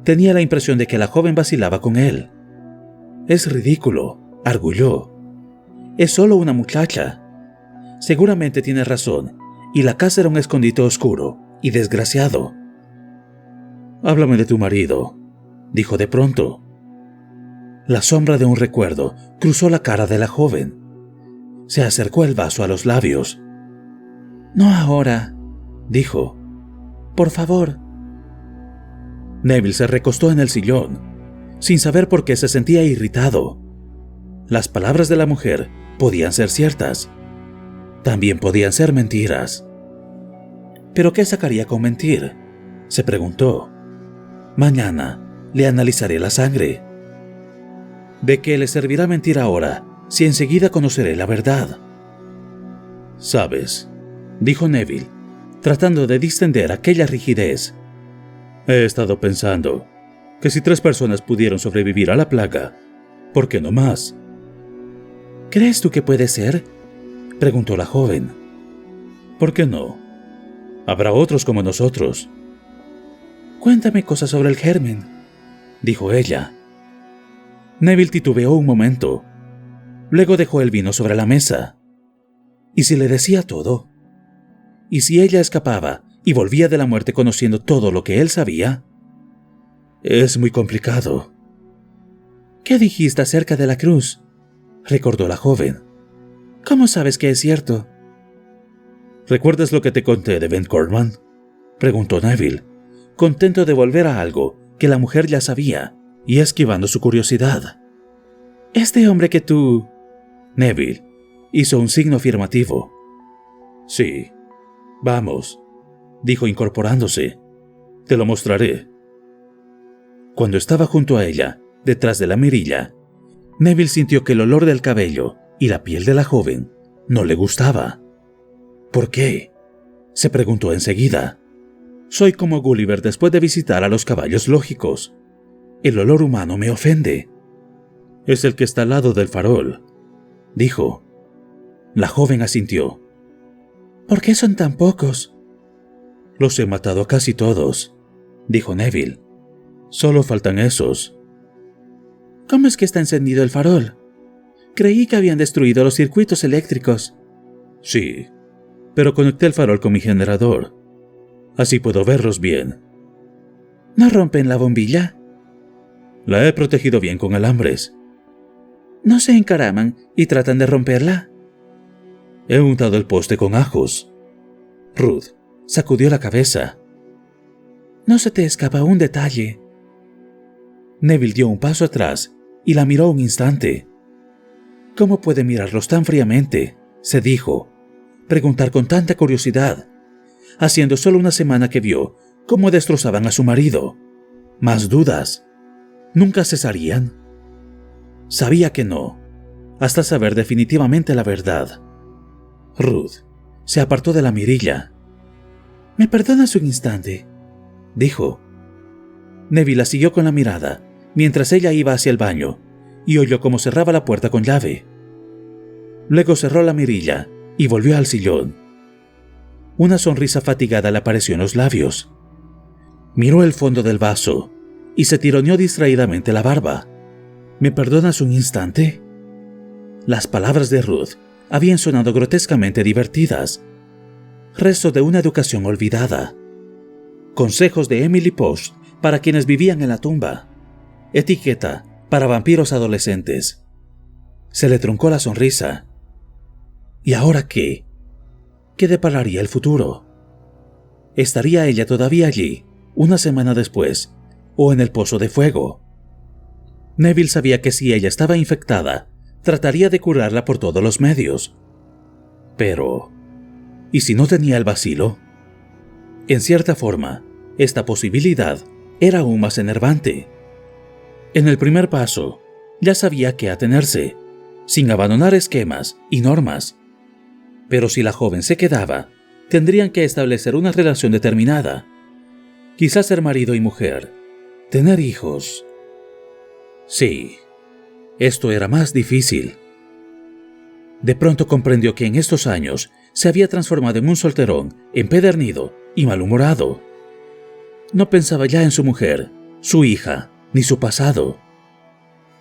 Tenía la impresión de que la joven vacilaba con él. Es ridículo, arguyó. Es solo una muchacha. Seguramente tienes razón, y la casa era un escondite oscuro y desgraciado. Háblame de tu marido, dijo de pronto. La sombra de un recuerdo cruzó la cara de la joven. Se acercó el vaso a los labios. No ahora, dijo. Por favor. Neville se recostó en el sillón, sin saber por qué se sentía irritado. Las palabras de la mujer podían ser ciertas. También podían ser mentiras. ¿Pero qué sacaría con mentir?, se preguntó. Mañana le analizaré la sangre. ¿De qué le servirá mentir ahora si enseguida conoceré la verdad? ¿Sabes?, dijo Neville, tratando de distender aquella rigidez. He estado pensando que si 3 personas pudieron sobrevivir a la plaga, ¿por qué no más? ¿Crees tú que puede ser?, preguntó la joven. ¿Por qué no? Habrá otros como nosotros. Cuéntame cosas sobre el germen, dijo ella. Neville titubeó un momento. Luego dejó el vino sobre la mesa. ¿Y si le decía todo? ¿Y si ella escapaba y volvía de la muerte conociendo todo lo que él sabía? Es muy complicado. ¿Qué dijiste acerca de la cruz?, recordó la joven. ¿Cómo sabes que es cierto? ¿Recuerdas lo que te conté de Ben Cortman?, preguntó Neville, contento de volver a algo que la mujer ya sabía y esquivando su curiosidad. Este hombre que tú... Neville hizo un signo afirmativo. Sí, vamos, dijo incorporándose. Te lo mostraré. Cuando estaba junto a ella, detrás de la mirilla, Neville sintió que el olor del cabello y la piel de la joven no le gustaba. ¿Por qué?, se preguntó enseguida. Soy como Gulliver después de visitar a los caballos lógicos. El olor humano me ofende. Es el que está al lado del farol, dijo. La joven asintió. ¿Por qué son tan pocos? Los he matado a casi todos, dijo Neville. Solo faltan esos. ¿Cómo es que está encendido el farol? Creí que habían destruido los circuitos eléctricos. Sí, pero conecté el farol con mi generador. Así puedo verlos bien. ¿No rompen la bombilla? La he protegido bien con alambres. ¿No se encaraman y tratan de romperla? He untado el poste con ajos. Ruth sacudió la cabeza. No se te escapa un detalle. Neville dio un paso atrás y la miró un instante. ¿Cómo puede mirarlos tan fríamente?, se dijo. Preguntar con tanta curiosidad, haciendo solo una semana que vio cómo destrozaban a su marido. Más dudas. ¿Nunca cesarían? Sabía que no, hasta saber definitivamente la verdad. Ruth se apartó de la mirilla. ¿Me perdonas un instante?, dijo. Neville la siguió con la mirada mientras ella iba hacia el baño y oyó cómo cerraba la puerta con llave. Luego cerró la mirilla y volvió al sillón. Una sonrisa fatigada le apareció en los labios. Miró el fondo del vaso y se tironeó distraídamente la barba. ¿Me perdonas un instante? Las palabras de Ruth habían sonado grotescamente divertidas. Resto de una educación olvidada. Consejos de Emily Post para quienes vivían en la tumba. Etiqueta para vampiros adolescentes. Se le truncó la sonrisa. ¿Y ahora qué? ¿Qué depararía el futuro? ¿Estaría ella todavía allí, una semana después, o en el pozo de fuego? Neville sabía que si ella estaba infectada, trataría de curarla por todos los medios. Pero, ¿y si no tenía el bacilo? En cierta forma, esta posibilidad era aún más enervante. En el primer paso, ya sabía qué atenerse, sin abandonar esquemas y normas. Pero si la joven se quedaba, tendrían que establecer una relación determinada. Quizás ser marido y mujer, tener hijos. Sí, esto era más difícil. De pronto comprendió que en estos años se había transformado en un solterón empedernido y malhumorado. No pensaba ya en su mujer, su hija, ni su pasado.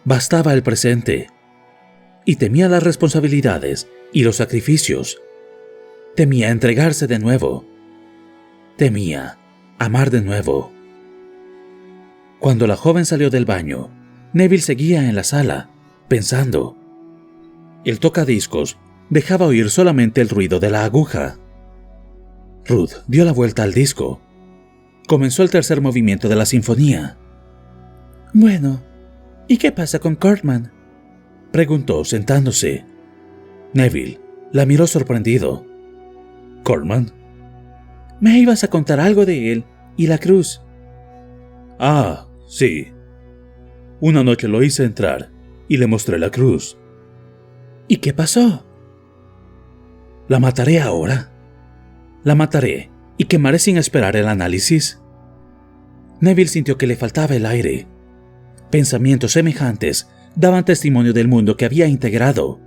Bastaba el presente. Y temía las responsabilidades y los sacrificios. Temía entregarse de nuevo. Temía amar de nuevo. Cuando la joven salió del baño, Neville seguía en la sala, pensando. El tocadiscos dejaba oír solamente el ruido de la aguja. Ruth dio la vuelta al disco. Comenzó el tercer movimiento de la sinfonía. Bueno, ¿y qué pasa con Cartman?, preguntó sentándose. Neville la miró sorprendido. ¿Cartman? Me ibas a contar algo de él y la cruz. Ah, sí. Una noche lo hice entrar y le mostré la cruz. ¿Y qué pasó? ¿La mataré ahora? ¿La mataré y quemaré sin esperar el análisis? Neville sintió que le faltaba el aire. Pensamientos semejantes daban testimonio del mundo que había integrado.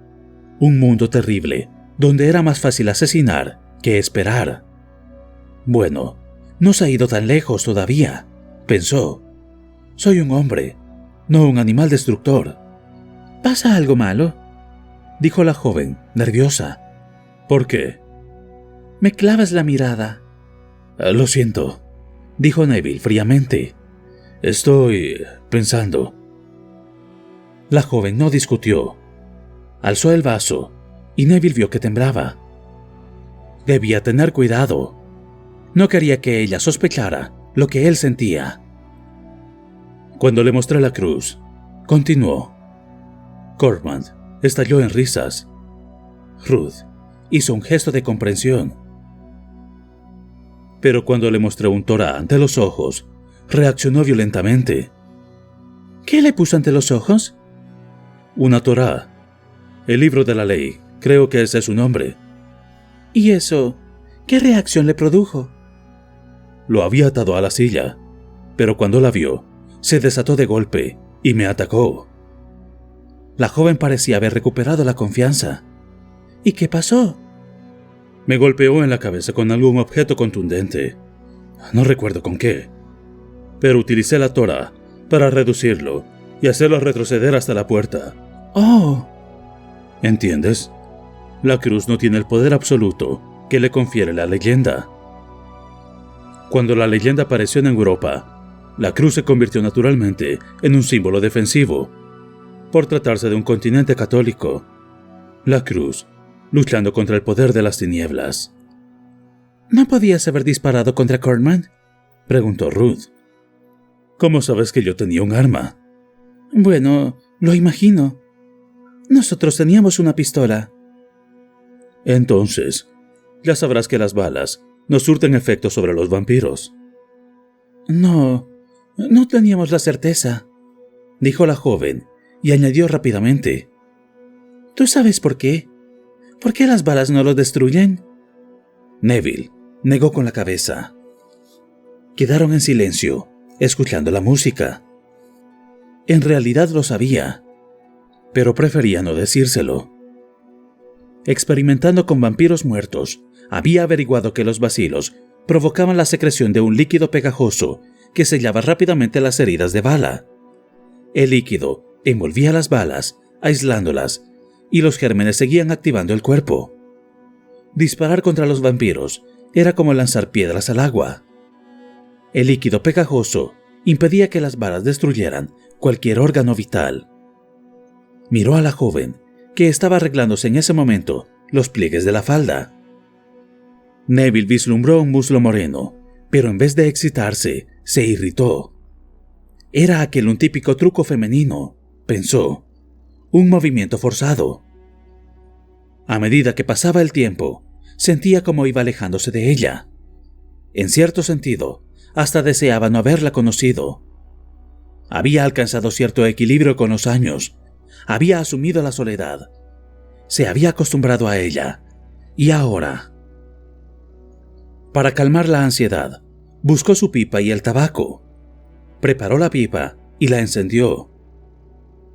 Un mundo terrible, donde era más fácil asesinar que esperar. Bueno, no se ha ido tan lejos todavía, pensó. Soy un hombre, no un animal destructor. ¿Pasa algo malo?, dijo la joven, nerviosa. ¿Por qué? Me clavas la mirada. Lo siento, dijo Neville fríamente. Estoy pensando. La joven no discutió. Alzó el vaso y Neville vio que temblaba. Debía tener cuidado. No quería que ella sospechara lo que él sentía. Cuando le mostré la cruz, continuó. Cortman estalló en risas. Ruth hizo un gesto de comprensión. Pero cuando le mostré un Torá ante los ojos, reaccionó violentamente. ¿Qué le puso ante los ojos? Una Torá. El libro de la ley. Creo que ese es su nombre. ¿Y eso? ¿Qué reacción le produjo? Lo había atado a la silla, pero cuando la vio, se desató de golpe y me atacó. La joven parecía haber recuperado la confianza. ¿Y qué pasó? Me golpeó en la cabeza con algún objeto contundente. No recuerdo con qué. Pero utilicé la Torá para reducirlo y hacerlo retroceder hasta la puerta. ¡Oh! ¿Entiendes? La cruz no tiene el poder absoluto que le confiere la leyenda. Cuando la leyenda apareció en Europa, la cruz se convirtió naturalmente en un símbolo defensivo. Por tratarse de un continente católico, la cruz luchando contra el poder de las tinieblas. ¿No podías haber disparado contra Cortman?, preguntó Ruth. ¿Cómo sabes que yo tenía un arma? Bueno, lo imagino. Nosotros teníamos una pistola. Entonces, ya sabrás que las balas no surten efecto sobre los vampiros. No teníamos la certeza, dijo la joven y añadió rápidamente. ¿Tú sabes por qué? ¿Por qué las balas no los destruyen? Neville negó con la cabeza. Quedaron en silencio, escuchando la música. En realidad lo sabía, pero prefería no decírselo. Experimentando con vampiros muertos, había averiguado que los bacilos provocaban la secreción de un líquido pegajoso que sellaba rápidamente las heridas de bala. El líquido envolvía las balas, aislándolas, y los gérmenes seguían activando el cuerpo. Disparar contra los vampiros era como lanzar piedras al agua. El líquido pegajoso impedía que las balas destruyeran cualquier órgano vital. Miró a la joven, que estaba arreglándose en ese momento los pliegues de la falda. Neville vislumbró un muslo moreno, pero en vez de excitarse, se irritó. Era aquel un típico truco femenino, pensó, un movimiento forzado. A medida que pasaba el tiempo, sentía como iba alejándose de ella. En cierto sentido, hasta deseaba no haberla conocido. Había alcanzado cierto equilibrio con los años, había asumido la soledad, se había acostumbrado a ella, y ahora... Para calmar la ansiedad, buscó su pipa y el tabaco. Preparó la pipa y la encendió.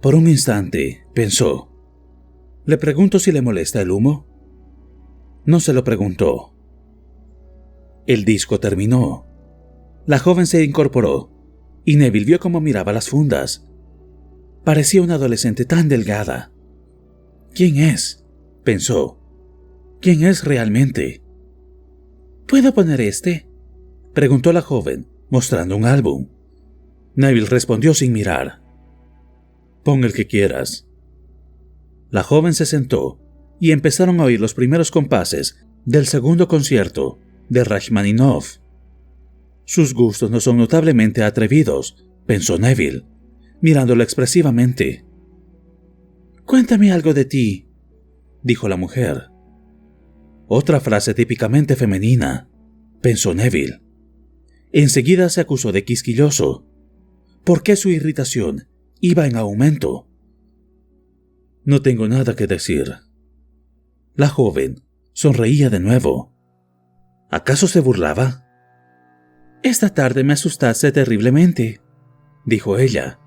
Por un instante, pensó, ¿le pregunto si le molesta el humo? No se lo preguntó. El disco terminó. La joven se incorporó, y Neville vio cómo miraba las fundas. Parecía una adolescente tan delgada. ¿Quién es?, pensó. ¿Quién es realmente? ¿Puedo poner este?, preguntó la joven, mostrando un álbum. Neville respondió sin mirar. Pon el que quieras. La joven se sentó y empezaron a oír los primeros compases del segundo concierto de Rachmaninoff. Sus gustos no son notablemente atrevidos, pensó Neville, mirándolo expresivamente. Cuéntame algo de ti, dijo la mujer. Otra frase típicamente femenina, pensó Neville. Enseguida se acusó de quisquilloso. ¿Por qué su irritación iba en aumento? No tengo nada que decir. La joven sonreía de nuevo. ¿Acaso se burlaba? Esta tarde me asustaste terriblemente, dijo ella,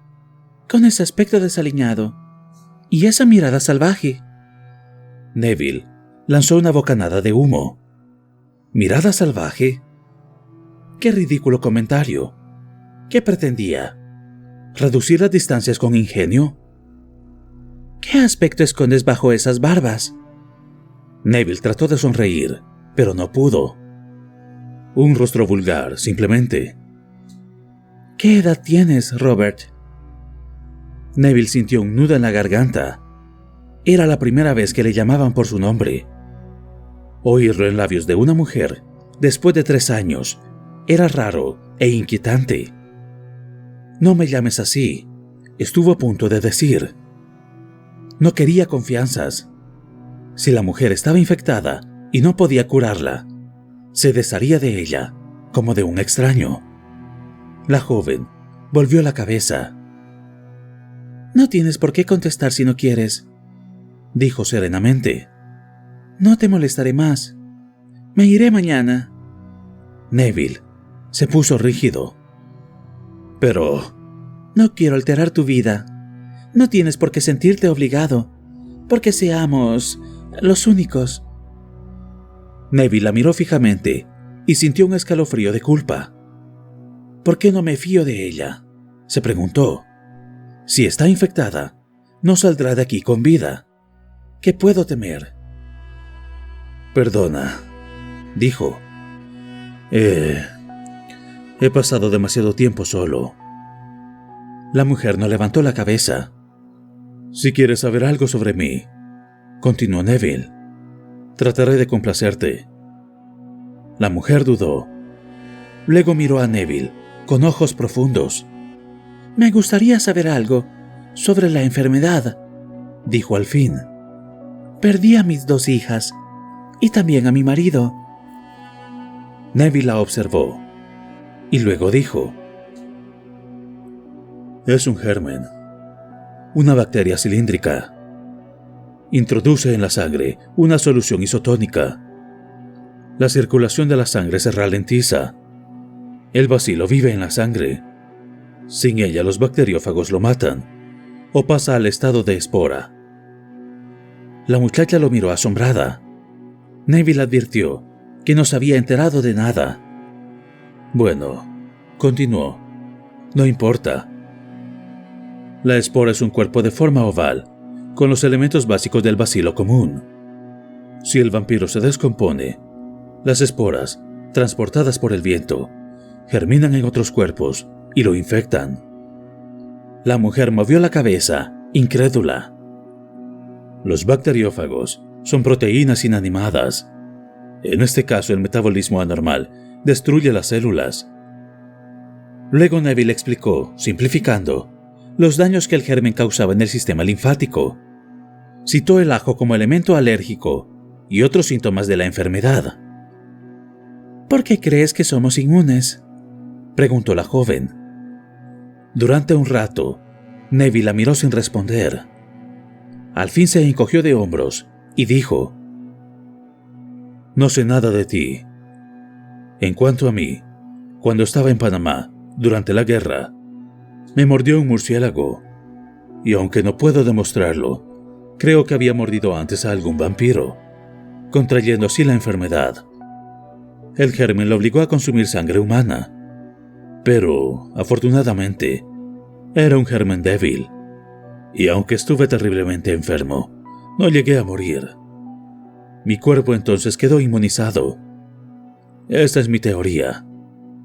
con ese aspecto desaliñado y esa mirada salvaje. Neville lanzó una bocanada de humo. ¿Mirada salvaje? ¡Qué ridículo comentario! ¿Qué pretendía? ¿Reducir las distancias con ingenio? ¿Qué aspecto escondes bajo esas barbas? Neville trató de sonreír, pero no pudo. Un rostro vulgar, simplemente. ¿Qué edad tienes, Robert? Neville sintió un nudo en la garganta. Era la primera vez que le llamaban por su nombre. Oírlo en labios de una mujer, después de 3 años, era raro e inquietante. «No me llames así», estuvo a punto de decir. No quería confianzas. Si la mujer estaba infectada y no podía curarla, se desharía de ella como de un extraño. La joven volvió la cabeza. «No tienes por qué contestar si no quieres», dijo serenamente. «No te molestaré más. Me iré mañana». Neville se puso rígido. «Pero...» «No quiero alterar tu vida. No tienes por qué sentirte obligado, porque seamos los únicos». Neville la miró fijamente y sintió un escalofrío de culpa. «¿Por qué no me fío de ella?», se preguntó. «Si está infectada, no saldrá de aquí con vida. ¿Qué puedo temer?». «Perdona», dijo. He pasado demasiado tiempo solo». La mujer no levantó la cabeza. «Si quieres saber algo sobre mí», continuó Neville, «trataré de complacerte». La mujer dudó. Luego miró a Neville con ojos profundos. «Me gustaría saber algo sobre la enfermedad», dijo al fin. «Perdí a mis 2 hijas y también a mi marido». Neville la observó y luego dijo: «Es un germen, una bacteria cilíndrica. Introduce en la sangre una solución isotónica. La circulación de la sangre se ralentiza. El bacilo vive en la sangre. Sin ella los bacteriófagos lo matan o pasa al estado de espora». La muchacha lo miró asombrada. Neville advirtió que no se había enterado de nada. «Bueno», continuó, «no importa. La espora es un cuerpo de forma oval, con los elementos básicos del bacilo común. Si el vampiro se descompone, las esporas, transportadas por el viento, germinan en otros cuerpos y lo infectan». La mujer movió la cabeza, incrédula. «Los bacteriófagos son proteínas inanimadas. En este caso, el metabolismo anormal destruye las células». Luego Neville explicó, simplificando, los daños que el germen causaba en el sistema linfático. Citó el ajo como elemento alérgico y otros síntomas de la enfermedad. «¿Por qué crees que somos inmunes?», preguntó la joven. Durante un rato, Neville la miró sin responder. Al fin se encogió de hombros y dijo: «No sé nada de ti. En cuanto a mí, cuando estaba en Panamá, durante la guerra, me mordió un murciélago, y aunque no puedo demostrarlo, creo que había mordido antes a algún vampiro, contrayendo así la enfermedad. El germen lo obligó a consumir sangre humana, pero, afortunadamente, era un germen débil, y aunque estuve terriblemente enfermo, no llegué a morir. Mi cuerpo entonces quedó inmunizado. Esta es mi teoría,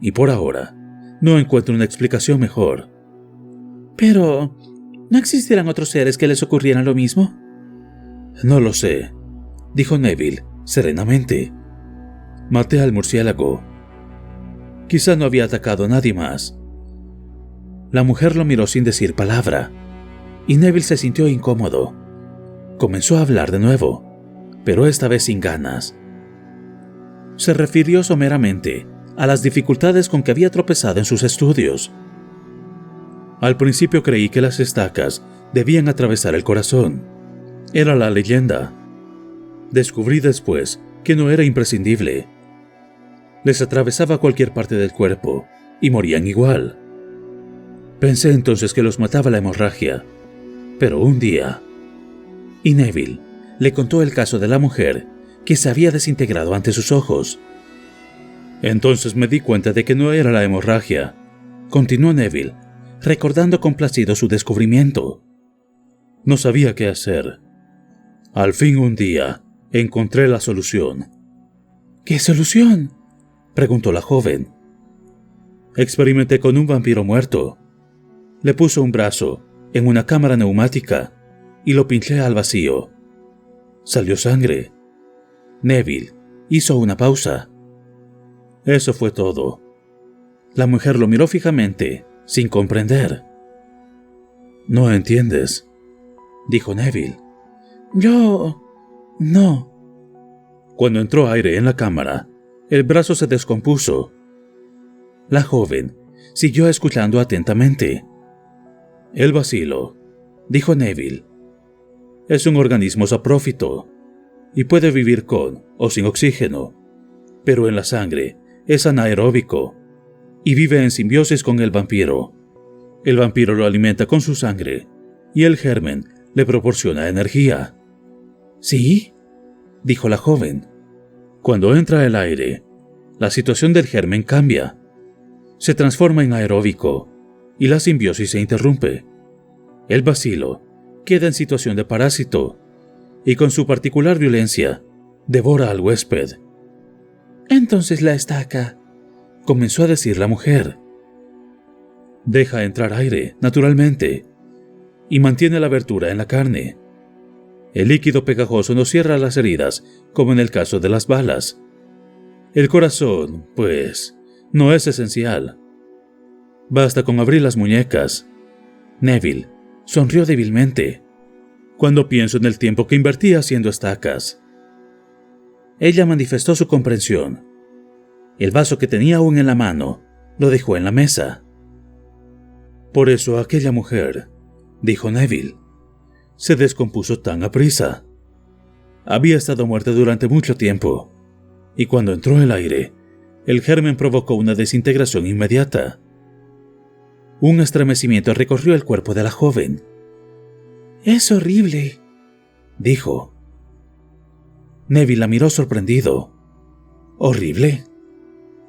y por ahora no encuentro una explicación mejor». «Pero, ¿no existirán otros seres que les ocurrieran lo mismo?». «No lo sé», dijo Neville serenamente. «Maté al murciélago. Quizá no había atacado a nadie más». La mujer lo miró sin decir palabra, y Neville se sintió incómodo. Comenzó a hablar de nuevo, pero esta vez sin ganas. Se refirió someramente a las dificultades con que había tropezado en sus estudios. «Al principio creí que las estacas debían atravesar el corazón. Era la leyenda. Descubrí después que no era imprescindible. Les atravesaba cualquier parte del cuerpo y morían igual. Pensé entonces que los mataba la hemorragia, pero un día...». Y Neville le contó el caso de la mujer que se había desintegrado ante sus ojos. «Entonces me di cuenta de que no era la hemorragia», continuó Neville, recordando complacido su descubrimiento. «No sabía qué hacer. Al fin un día encontré la solución». «¿Qué solución?», preguntó la joven. «Experimenté con un vampiro muerto. Le puso un brazo en una cámara neumática y lo pinché al vacío. Salió sangre. Neville hizo una pausa. Eso fue todo. La mujer lo miró fijamente, sin comprender. «No entiendes», dijo Neville. «Yo... no». Cuando entró aire en la cámara, el brazo se descompuso. La joven siguió escuchando atentamente. «El bacilo», dijo Neville, «es un organismo saprófito y puede vivir con o sin oxígeno, pero en la sangre es anaeróbico y vive en simbiosis con el vampiro. El vampiro lo alimenta con su sangre y el germen le proporciona energía». «¿Sí?», dijo la joven. «Cuando entra el aire, la situación del germen cambia. Se transforma en aeróbico y la simbiosis se interrumpe. El bacilo queda en situación de parásito y con su particular violencia devora al huésped». «Entonces la estaca», comenzó a decir la mujer. «Deja entrar aire, naturalmente, y mantiene la abertura en la carne. El líquido pegajoso no cierra las heridas, como en el caso de las balas. El corazón, pues, no es esencial. Basta con abrir las muñecas». Neville sonrió débilmente. «Cuando pienso en el tiempo que invertí haciendo estacas». Ella manifestó su comprensión. El vaso que tenía aún en la mano lo dejó en la mesa. «Por eso aquella mujer», dijo Neville, «se descompuso tan aprisa. Había estado muerta durante mucho tiempo, y cuando entró el aire, el germen provocó una desintegración inmediata». Un estremecimiento recorrió el cuerpo de la joven. «Es horrible», dijo. Neville la miró sorprendido. ¿Horrible?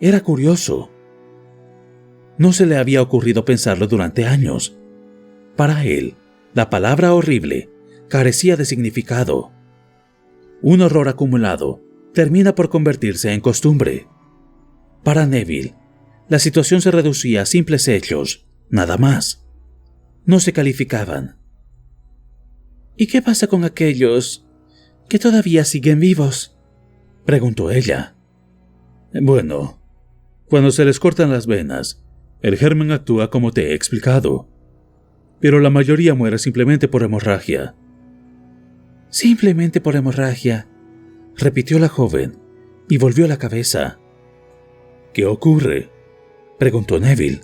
Era curioso. No se le había ocurrido pensarlo durante años. Para él, la palabra horrible carecía de significado. Un horror acumulado termina por convertirse en costumbre. Para Neville, la situación se reducía a simples hechos, nada más. No se calificaban. «¿Y qué pasa con aquellos que todavía siguen vivos?», preguntó ella. «Bueno, cuando se les cortan las venas, el germen actúa como te he explicado, pero la mayoría muere simplemente por hemorragia». «Simplemente por hemorragia», repitió la joven y volvió la cabeza. «¿Qué ocurre?», preguntó Neville.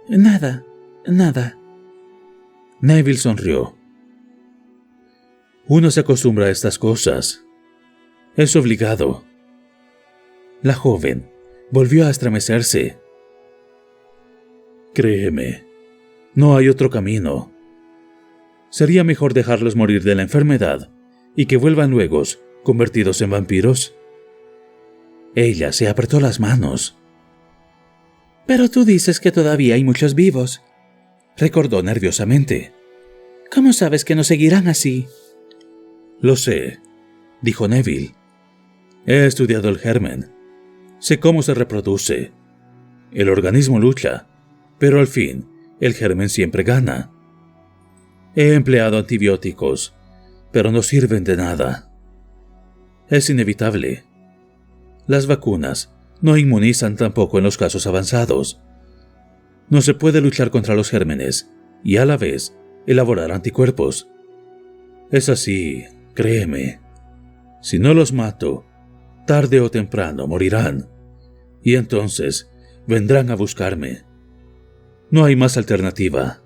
«Nada, nada». Neville sonrió. «Uno se acostumbra a estas cosas. Es obligado». La joven volvió a estremecerse. «Créeme, no hay otro camino. Sería mejor dejarlos morir de la enfermedad y que vuelvan luego convertidos en vampiros». Ella se apretó las manos. «Pero tú dices que todavía hay muchos vivos», recordó nerviosamente. «¿Cómo sabes que no seguirán así?». «Lo sé», dijo Neville. «He estudiado el germen. Sé cómo se reproduce. El organismo lucha, pero al fin, el germen siempre gana. He empleado antibióticos, pero no sirven de nada. Es inevitable. Las vacunas no inmunizan tampoco en los casos avanzados. No se puede luchar contra los gérmenes y a la vez elaborar anticuerpos. Es así, créeme. Si no los mato, tarde o temprano morirán, y entonces vendrán a buscarme. No hay más alternativa».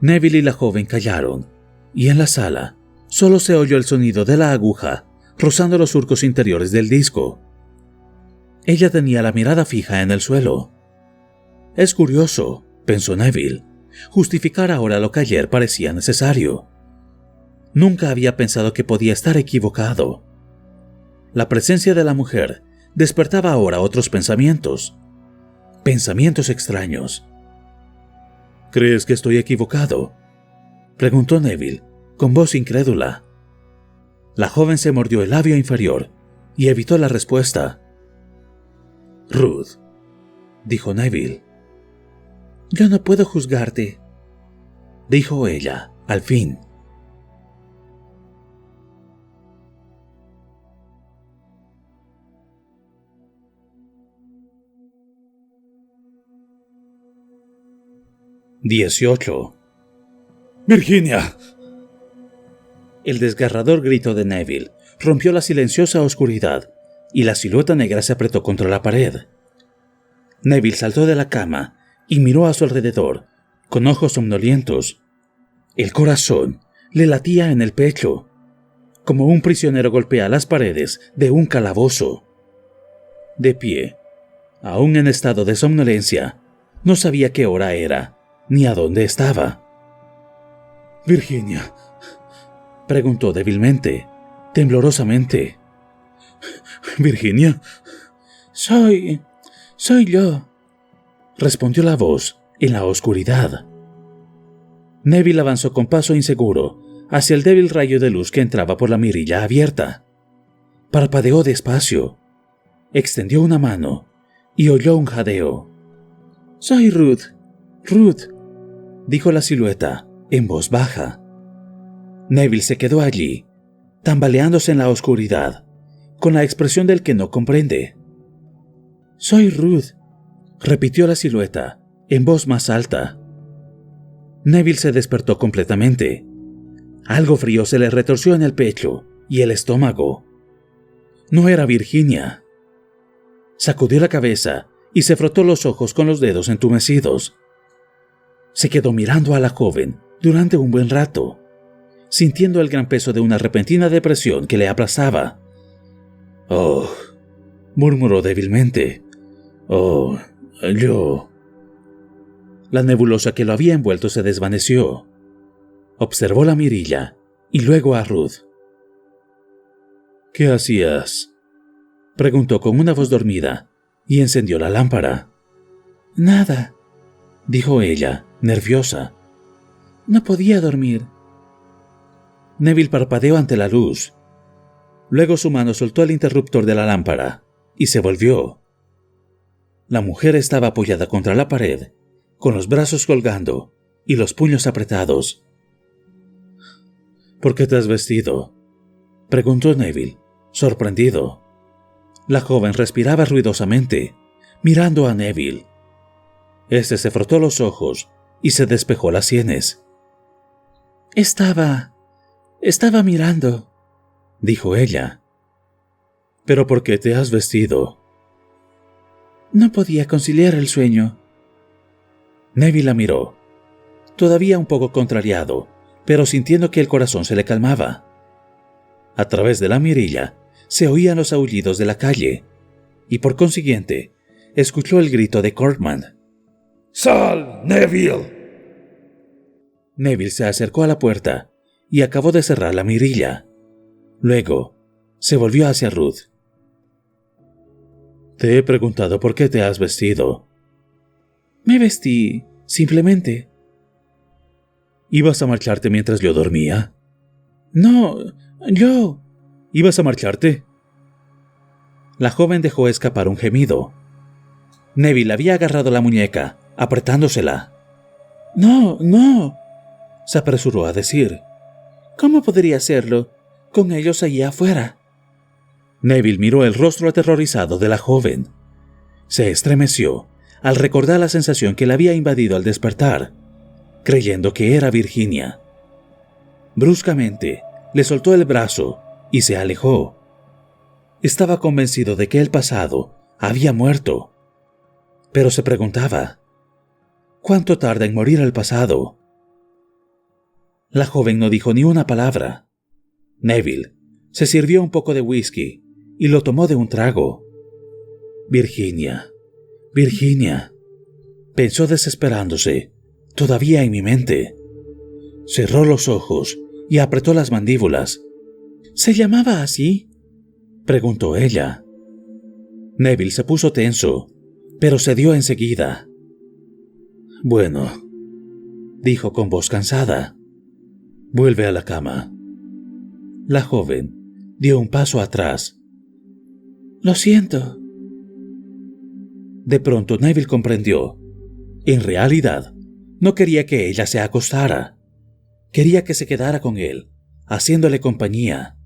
Neville y la joven callaron, y en la sala solo se oyó el sonido de la aguja rozando los surcos interiores del disco. Ella tenía la mirada fija en el suelo. «Es curioso», pensó Neville, «justificar ahora lo que ayer parecía necesario. Nunca había pensado que podía estar equivocado». La presencia de la mujer despertaba ahora otros pensamientos. Pensamientos extraños. «¿Crees que estoy equivocado?», preguntó Neville, con voz incrédula. La joven se mordió el labio inferior y evitó la respuesta. «Ruth», dijo Neville. «Yo no puedo juzgarte», dijo ella, Al fin. «18. ¡Virginia!». El desgarrador grito de Neville rompió la silenciosa oscuridad y la silueta negra se apretó contra la pared. Neville saltó de la cama y miró a su alrededor, con ojos somnolientos. El corazón le latía en el pecho, como un prisionero golpea las paredes de un calabozo. De pie, aún en estado de somnolencia, no sabía qué hora era, ni a dónde estaba. «Virginia», preguntó débilmente, temblorosamente. «¿Virginia?» Soy yo», respondió la voz en la oscuridad. Neville avanzó con paso inseguro hacia el débil rayo de luz que entraba por la mirilla abierta. Parpadeó despacio, extendió una mano y oyó un jadeo. «Soy Ruth, dijo la silueta en voz baja. Neville se quedó allí, tambaleándose en la oscuridad, con la expresión del que no comprende. «Soy Ruth», repitió la silueta en voz más alta. Neville se despertó completamente. Algo frío se le retorció en el pecho y el estómago. No era Virginia. Sacudió la cabeza y se frotó los ojos con los dedos entumecidos. Se quedó mirando a la joven durante un buen rato, sintiendo el gran peso de una repentina depresión que le aplazaba. «Oh», murmuró débilmente. «Oh, yo». La nebulosa que lo había envuelto se desvaneció. Observó la mirilla y luego a Ruth. «¿Qué hacías?», preguntó con una voz dormida y encendió la lámpara. «Nada», dijo ella, nerviosa. «No podía dormir». Neville parpadeó ante la luz. Luego su mano soltó el interruptor de la lámpara y se volvió. La mujer estaba apoyada contra la pared, con los brazos colgando y los puños apretados. «¿Por qué te has vestido?», preguntó Neville, sorprendido. La joven respiraba ruidosamente, mirando a Neville. Este se frotó los ojos y se despejó las sienes. Estaba mirando», dijo ella. «¿Pero por qué te has vestido?». «No podía conciliar el sueño». Neville la miró, todavía un poco contrariado, pero sintiendo que el corazón se le calmaba. A través de la mirilla se oían los aullidos de la calle, y por consiguiente, escuchó el grito de Cortman. «¡Sal, Neville!». Neville se acercó a la puerta y acabó de cerrar la mirilla. Luego, se volvió hacia Ruth. «Te he preguntado por qué te has vestido». «Me vestí, simplemente». «¿Ibas a marcharte mientras yo dormía?». «No, yo». «¿Ibas a marcharte?». La joven dejó escapar un gemido. Neville había agarrado la muñeca, apretándosela. «No», se apresuró a decir. «¿Cómo podría hacerlo, con ellos allí afuera?». Neville miró el rostro aterrorizado de la joven. Se estremeció al recordar la sensación que le había invadido al despertar, creyendo que era Virginia. Bruscamente, le soltó el brazo y se alejó. Estaba convencido de que el pasado había muerto, pero se preguntaba, ¿cuánto tarda en morir el pasado? La joven no dijo ni una palabra. Neville se sirvió un poco de whisky y lo tomó de un trago. Virginia, pensó desesperándose, todavía en mi mente. Cerró los ojos y apretó las mandíbulas. ¿Se llamaba así?, preguntó ella. Neville se puso tenso, pero cedió enseguida. «Bueno», dijo con voz cansada, «vuelve a la cama». La joven dio un paso atrás. «Lo siento». De pronto Neville comprendió. En realidad, no quería que ella se acostara. Quería que se quedara con él, haciéndole compañía.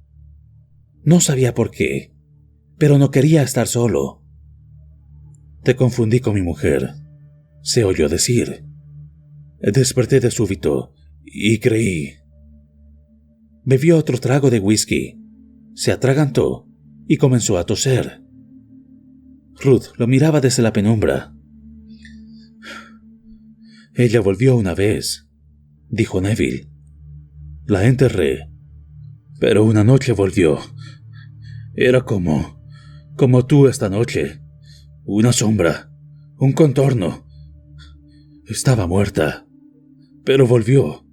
No sabía por qué, pero no quería estar solo. «Te confundí con mi mujer», se oyó decir. Desperté de súbito y creí. Bebió otro trago de whisky, se atragantó y comenzó a toser. Ruth lo miraba desde la penumbra. «Ella volvió una vez», dijo Neville. «La enterré, pero una noche volvió. Era como tú esta noche. Una sombra, un contorno. Estaba muerta, pero volvió.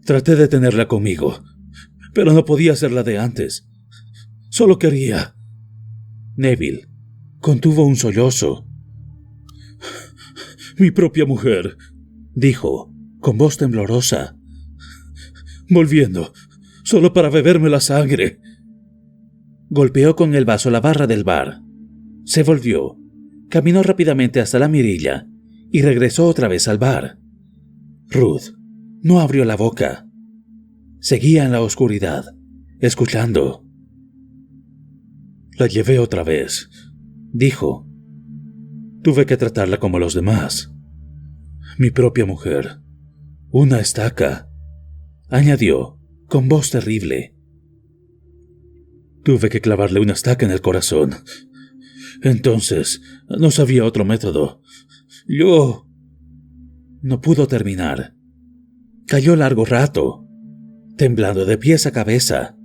Traté de tenerla conmigo, pero no podía ser la de antes. Solo quería». Neville contuvo un sollozo. «Mi propia mujer», dijo, con voz temblorosa. «Volviendo, solo para beberme la sangre». Golpeó con el vaso la barra del bar. Se volvió, caminó rápidamente hasta la mirilla y regresó otra vez al bar. Ruth no abrió la boca. Seguía en la oscuridad, escuchando. «La llevé otra vez», dijo. «Tuve que tratarla como los demás. Mi propia mujer. Una estaca», añadió, con voz terrible. «Tuve que clavarle una estaca en el corazón. Entonces, no sabía otro método. Yo...» No pudo terminar. Cayó largo rato, temblando de pies a cabeza,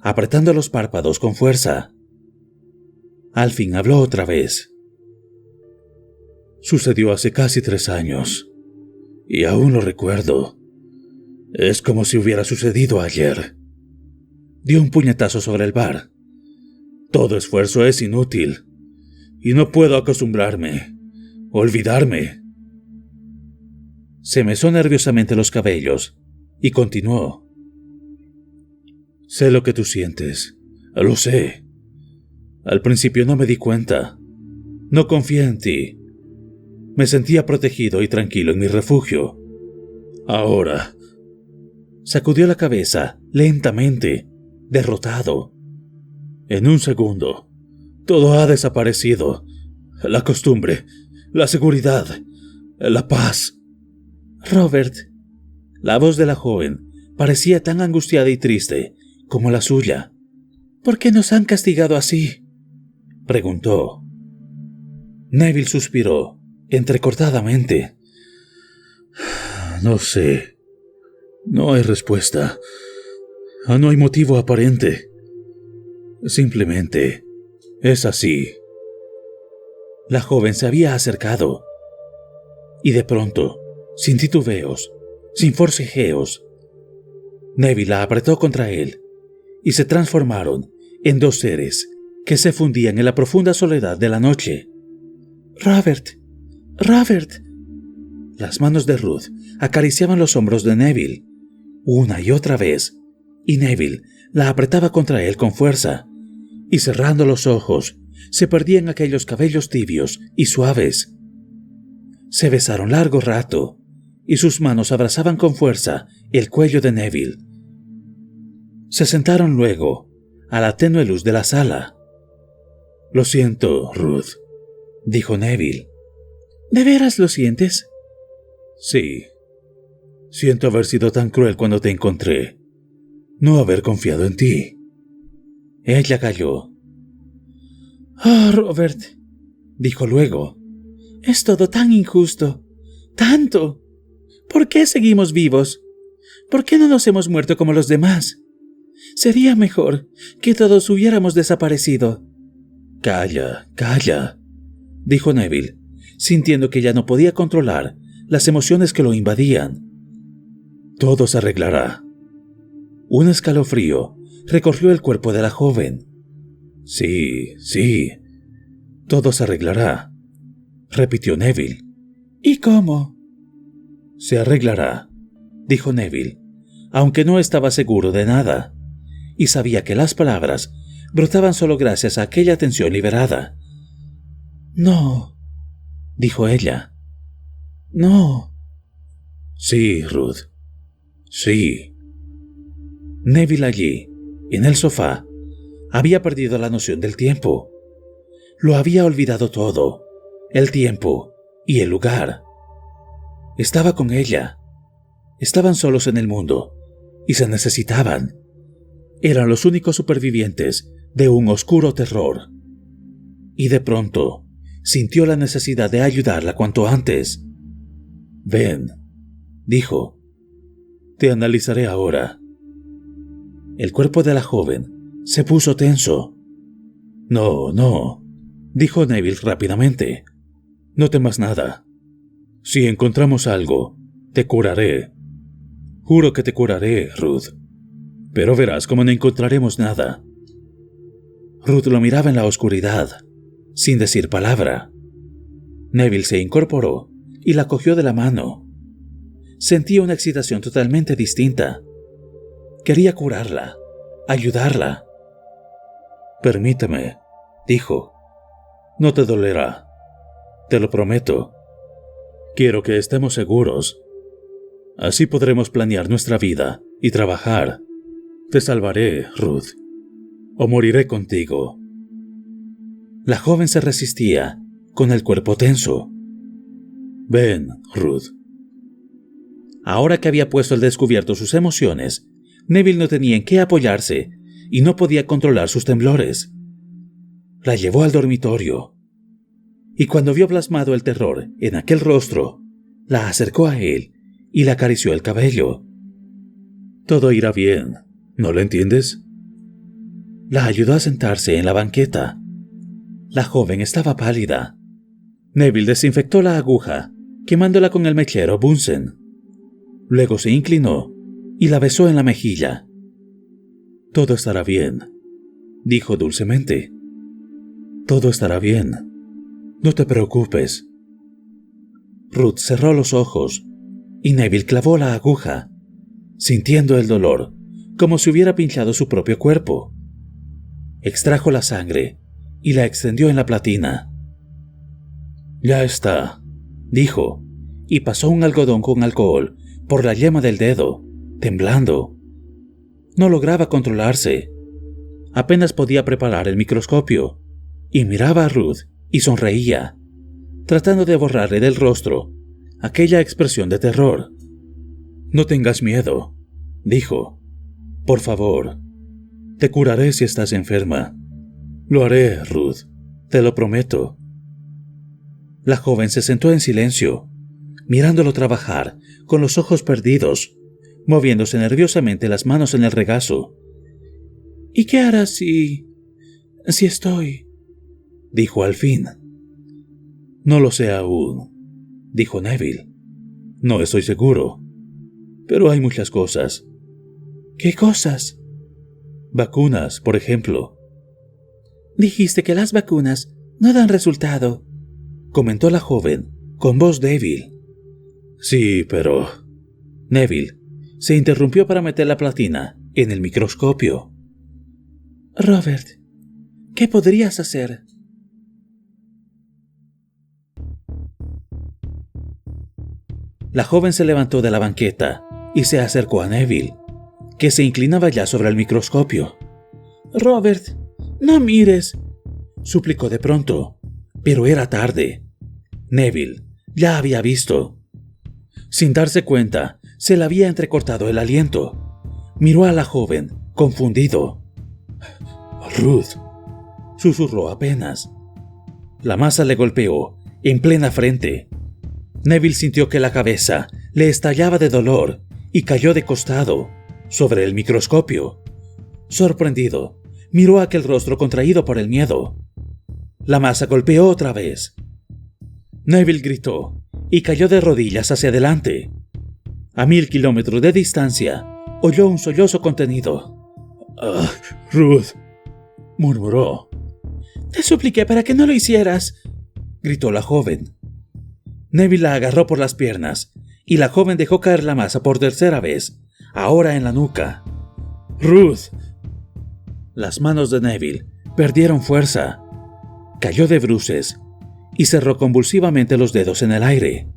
apretando los párpados con fuerza. Al fin habló otra vez. «Sucedió hace casi 3 años, y aún lo recuerdo. Es como si hubiera sucedido ayer». Dio un puñetazo sobre el bar. «Todo esfuerzo es inútil, y no puedo acostumbrarme, olvidarme». Se mesó nerviosamente los cabellos y continuó. «Sé lo que tú sientes, lo sé. Al principio no me di cuenta. No confié en ti. Me sentía protegido y tranquilo en mi refugio. Ahora...» Sacudió la cabeza lentamente, derrotado. «En un segundo, todo ha desaparecido. La costumbre, la seguridad, la paz». «Robert», la voz de la joven parecía tan angustiada y triste como la suya. «¿Por qué nos han castigado así?», preguntó. Neville suspiró, entrecortadamente. «No sé. No hay respuesta. No hay motivo aparente. Simplemente es así». La joven se había acercado, y de pronto, sin titubeos, sin forcejeos, Neville la apretó contra él, y se transformaron en 2 seres que se fundían en la profunda soledad de la noche. «Robert, Robert». Las manos de Ruth acariciaban los hombros de Neville, una y otra vez, y Neville la apretaba contra él con fuerza, y cerrando los ojos, se perdía en aquellos cabellos tibios y suaves. Se besaron largo rato, y sus manos abrazaban con fuerza el cuello de Neville. Se sentaron luego a la tenue luz de la sala. «Lo siento, Ruth», dijo Neville. «¿De veras lo sientes?» «Sí. Siento haber sido tan cruel cuando te encontré. No haber confiado en ti». Ella calló. «Oh, Robert», dijo luego. «Es todo tan injusto. Tanto. ¿Por qué seguimos vivos? ¿Por qué no nos hemos muerto como los demás? Sería mejor que todos hubiéramos desaparecido». «Calla, calla», dijo Neville, sintiendo que ya no podía controlar las emociones que lo invadían. «Todo se arreglará». Un escalofrío recorrió el cuerpo de la joven. «Sí, sí, todo se arreglará», repitió Neville. «¿Y cómo?» «Se arreglará», dijo Neville, aunque no estaba seguro de nada, y sabía que las palabras brotaban solo gracias a aquella tensión liberada. «No», dijo ella. «No». «Sí, Ruth. Sí. Neville allí, en el sofá, había perdido la noción del tiempo. Lo había olvidado todo, el tiempo y el lugar. Estaba con ella. Estaban solos en el mundo y se necesitaban. Eran los únicos supervivientes de un oscuro terror. Y de pronto sintió la necesidad de ayudarla cuanto antes. «Ven», dijo. «Te analizaré ahora». El cuerpo de la joven se puso tenso. No, dijo Neville rápidamente. «No temas nada. Si encontramos algo, te curaré. Juro que te curaré, Ruth. Pero verás cómo no encontraremos nada». Ruth lo miraba en la oscuridad, sin decir palabra. Neville se incorporó y la cogió de la mano. Sentía una excitación totalmente distinta. Quería curarla, ayudarla. «Permíteme», dijo. «No te dolerá. Te lo prometo. Quiero que estemos seguros. Así podremos planear nuestra vida y trabajar. Te salvaré, Ruth. O moriré contigo». La joven se resistía, con el cuerpo tenso. «Ven, Ruth». Ahora que había puesto al descubierto sus emociones, Neville no tenía en qué apoyarse y no podía controlar sus temblores. La llevó al dormitorio, y cuando vio plasmado el terror en aquel rostro, la acercó a él y le acarició el cabello. «Todo irá bien, ¿no lo entiendes?». La ayudó a sentarse en la banqueta. La joven estaba pálida. Neville desinfectó la aguja, quemándola con el mechero Bunsen. Luego se inclinó y la besó en la mejilla. «Todo estará bien», dijo dulcemente. «Todo estará bien. No te preocupes». Ruth cerró los ojos y Neville clavó la aguja, sintiendo el dolor como si hubiera pinchado su propio cuerpo. Extrajo la sangre y la extendió en la platina. «Ya está», dijo, y pasó un algodón con alcohol por la yema del dedo, temblando. No lograba controlarse. Apenas podía preparar el microscopio, y miraba a Ruth y sonreía, tratando de borrarle del rostro aquella expresión de terror. «No tengas miedo», dijo. «Por favor, te curaré si estás enferma. Lo haré, Ruth, te lo prometo». La joven se sentó en silencio, mirándolo trabajar con los ojos perdidos, moviéndose nerviosamente las manos en el regazo. «¿Y qué harás si estoy?», dijo al fin. «No lo sé aún», dijo Neville. «No estoy seguro, pero hay muchas cosas». «¿Qué cosas?». «Vacunas, por ejemplo». «Dijiste que las vacunas no dan resultado», comentó la joven con voz débil. «Sí, pero…». Neville se interrumpió para meter la platina en el microscopio. «Robert, ¿qué podrías hacer?». La joven se levantó de la banqueta y se acercó a Neville, que se inclinaba ya sobre el microscopio. «Robert, no mires», suplicó de pronto, pero era tarde. Neville ya había visto. Sin darse cuenta, se le había entrecortado el aliento. Miró a la joven, confundido. «Ruth», susurró apenas. La masa le golpeó en plena frente. Neville sintió que la cabeza le estallaba de dolor y cayó de costado, sobre el microscopio. Sorprendido, miró aquel rostro contraído por el miedo. La masa golpeó otra vez. Neville gritó y cayó de rodillas hacia adelante. A 1000 kilómetros de distancia, oyó un sollozo contenido. «Ruth», murmuró. «Te supliqué para que no lo hicieras», gritó la joven. Neville la agarró por las piernas y la joven dejó caer la masa por tercera vez, ahora en la nuca. «Ruth». Las manos de Neville perdieron fuerza. Cayó de bruces y cerró convulsivamente los dedos en el aire,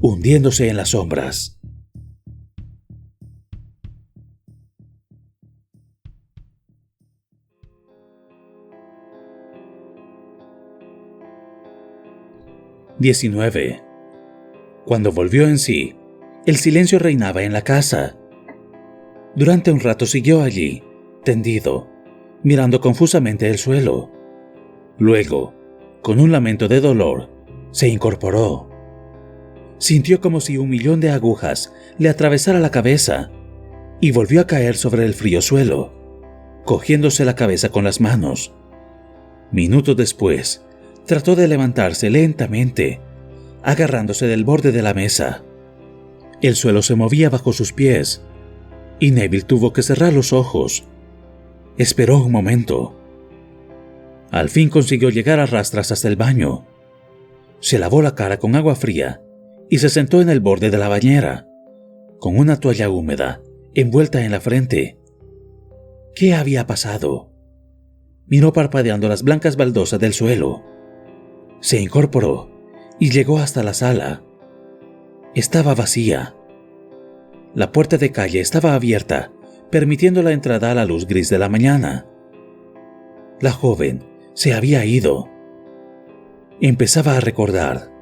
hundiéndose en las sombras. 19. Cuando volvió en sí, el silencio reinaba en la casa. Durante un rato siguió allí, tendido, mirando confusamente el suelo. Luego, con un lamento de dolor, se incorporó. Sintió como si 1.000.000 de agujas le atravesara la cabeza y volvió a caer sobre el frío suelo, cogiéndose la cabeza con las manos. Minutos después, trató de levantarse lentamente, agarrándose del borde de la mesa. El suelo se movía bajo sus pies y Neville tuvo que cerrar los ojos. Esperó un momento. Al fin consiguió llegar a rastras hasta el baño. Se lavó la cara con agua fría y se sentó en el borde de la bañera, con una toalla húmeda envuelta en la frente. ¿Qué había pasado? Miró parpadeando las blancas baldosas del suelo. Se incorporó y llegó hasta la sala. Estaba vacía. La puerta de calle estaba abierta, permitiendo la entrada a la luz gris de la mañana. La joven se había ido. Empezaba a recordar.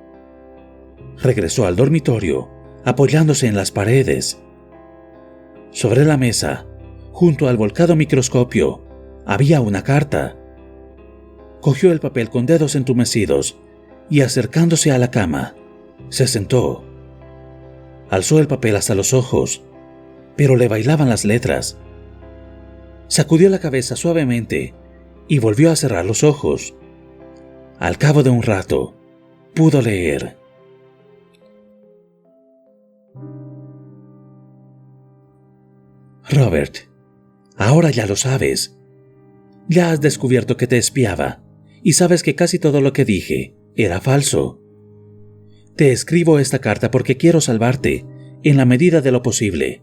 Regresó al dormitorio, apoyándose en las paredes. Sobre la mesa, junto al volcado microscopio, había una carta. Cogió el papel con dedos entumecidos y, acercándose a la cama, se sentó. Alzó el papel hasta los ojos, pero le bailaban las letras. Sacudió la cabeza suavemente y volvió a cerrar los ojos. Al cabo de un rato, pudo leer. Robert, ahora ya lo sabes. Ya has descubierto que te espiaba y sabes que casi todo lo que dije era falso. Te escribo esta carta porque quiero salvarte en la medida de lo posible.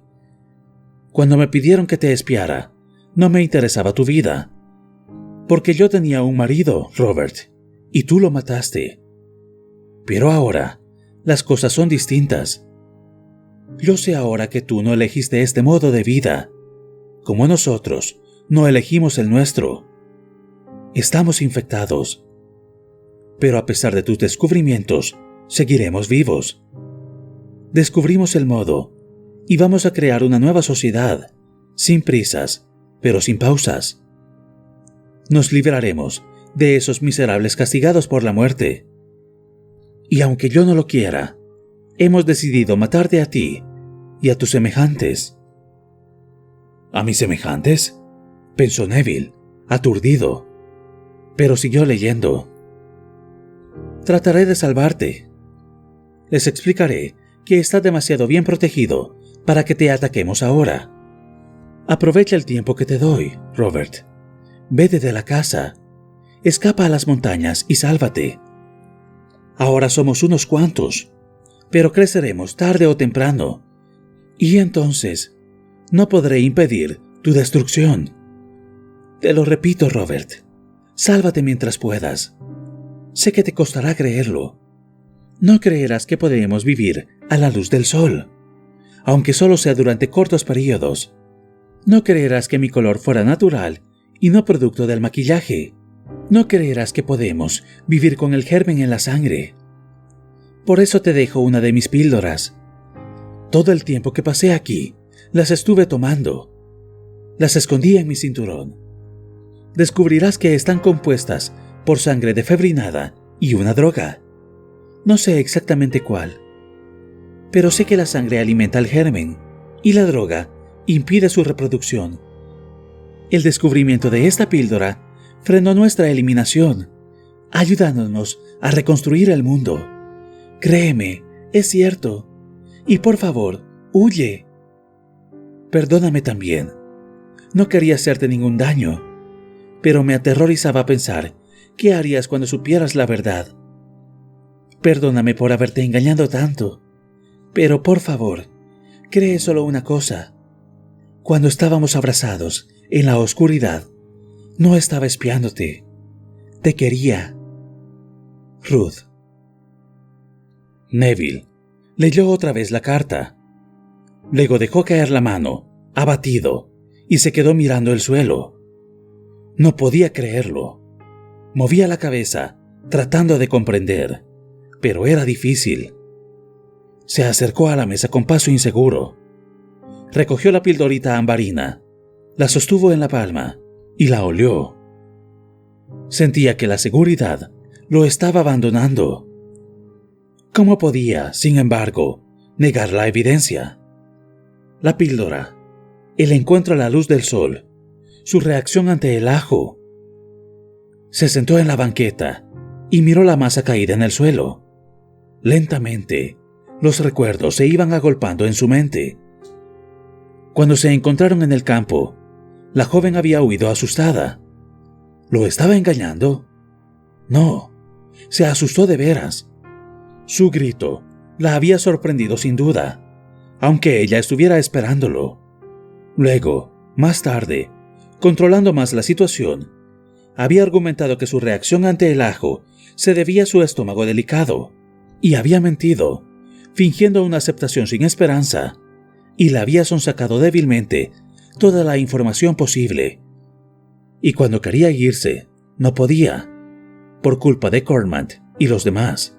Cuando me pidieron que te espiara, no me interesaba tu vida, porque yo tenía un marido, Robert, y tú lo mataste. Pero ahora, las cosas son distintas. Yo sé ahora que tú no elegiste este modo de vida, como nosotros no elegimos el nuestro. Estamos infectados. Pero a pesar de tus descubrimientos, seguiremos vivos. Descubrimos el modo y vamos a crear una nueva sociedad, sin prisas, pero sin pausas. Nos libraremos de esos miserables castigados por la muerte. Y aunque yo no lo quiera, hemos decidido matarte a ti y a tus semejantes. ¿A mis semejantes?, pensó Neville, aturdido, pero siguió leyendo. Trataré de salvarte. Les explicaré que estás demasiado bien protegido para que te ataquemos ahora. Aprovecha el tiempo que te doy, Robert. Vete de la casa, escapa a las montañas y sálvate. Ahora somos unos cuantos, pero creceremos tarde o temprano, y entonces no podré impedir tu destrucción. Te lo repito, Robert, sálvate mientras puedas. Sé que te costará creerlo. No creerás que podremos vivir a la luz del sol, aunque solo sea durante cortos periodos. No creerás que mi color fuera natural y no producto del maquillaje. No creerás que podemos vivir con el germen en la sangre. Por eso te dejo una de mis píldoras. Todo el tiempo que pasé aquí, las estuve tomando. Las escondí en mi cinturón. Descubrirás que están compuestas por sangre defebrinada y una droga. No sé exactamente cuál, pero sé que la sangre alimenta al germen y la droga impide su reproducción. El descubrimiento de esta píldora frenó nuestra eliminación, ayudándonos a reconstruir el mundo. Créeme, es cierto. Y por favor, huye. Perdóname también. No quería hacerte ningún daño, pero me aterrorizaba pensar qué harías cuando supieras la verdad. Perdóname por haberte engañado tanto, pero por favor, cree solo una cosa. Cuando estábamos abrazados en la oscuridad, no estaba espiándote. Te quería. Ruth. Neville leyó otra vez la carta. Luego dejó caer la mano, abatido, y se quedó mirando el suelo. No podía creerlo. Movía la cabeza, tratando de comprender, pero era difícil. Se acercó a la mesa con paso inseguro. Recogió la pildorita ambarina, la sostuvo en la palma y la olió. Sentía que la seguridad lo estaba abandonando. ¿Cómo podía, sin embargo, negar la evidencia? La píldora, el encuentro a la luz del sol, su reacción ante el ajo. Se sentó en la banqueta y miró la masa caída en el suelo. Lentamente, los recuerdos se iban agolpando en su mente. Cuando se encontraron en el campo, la joven había huido asustada. ¿Lo estaba engañando? No, se asustó de veras. Su grito la había sorprendido sin duda, aunque ella estuviera esperándolo. Luego, más tarde, controlando más la situación, había argumentado que su reacción ante el ajo se debía a su estómago delicado, y había mentido, fingiendo una aceptación sin esperanza, y le había sonsacado débilmente toda la información posible. Y cuando quería irse, no podía, por culpa de Cortman y los demás.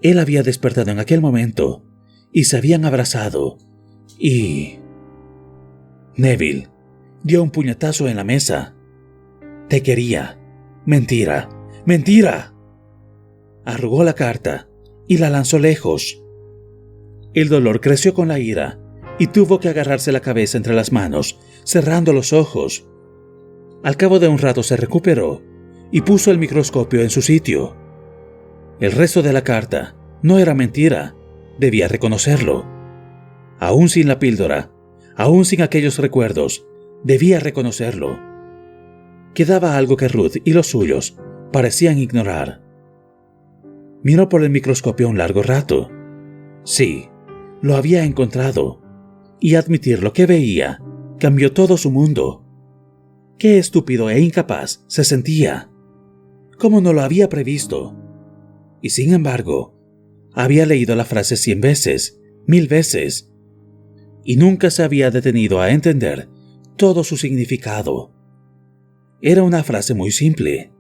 Él había despertado en aquel momento, y se habían abrazado, y... Neville dio un puñetazo en la mesa. «Te quería. Mentira. ¡Mentira!». Arrugó la carta y la lanzó lejos. El dolor creció con la ira y tuvo que agarrarse la cabeza entre las manos, cerrando los ojos. Al cabo de un rato se recuperó y puso el microscopio en su sitio. El resto de la carta no era mentira, debía reconocerlo. Aún sin la píldora, aún sin aquellos recuerdos, debía reconocerlo. Quedaba algo que Ruth y los suyos parecían ignorar. Miró por el microscopio un largo rato. Sí, lo había encontrado, y admitir lo que veía cambió todo su mundo. Qué estúpido e incapaz se sentía. Cómo no lo había previsto. Y sin embargo, había leído la frase 100 veces, 1000 veces, y nunca se había detenido a entender todo su significado. Era una frase muy simple.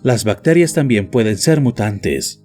Las bacterias también pueden ser mutantes.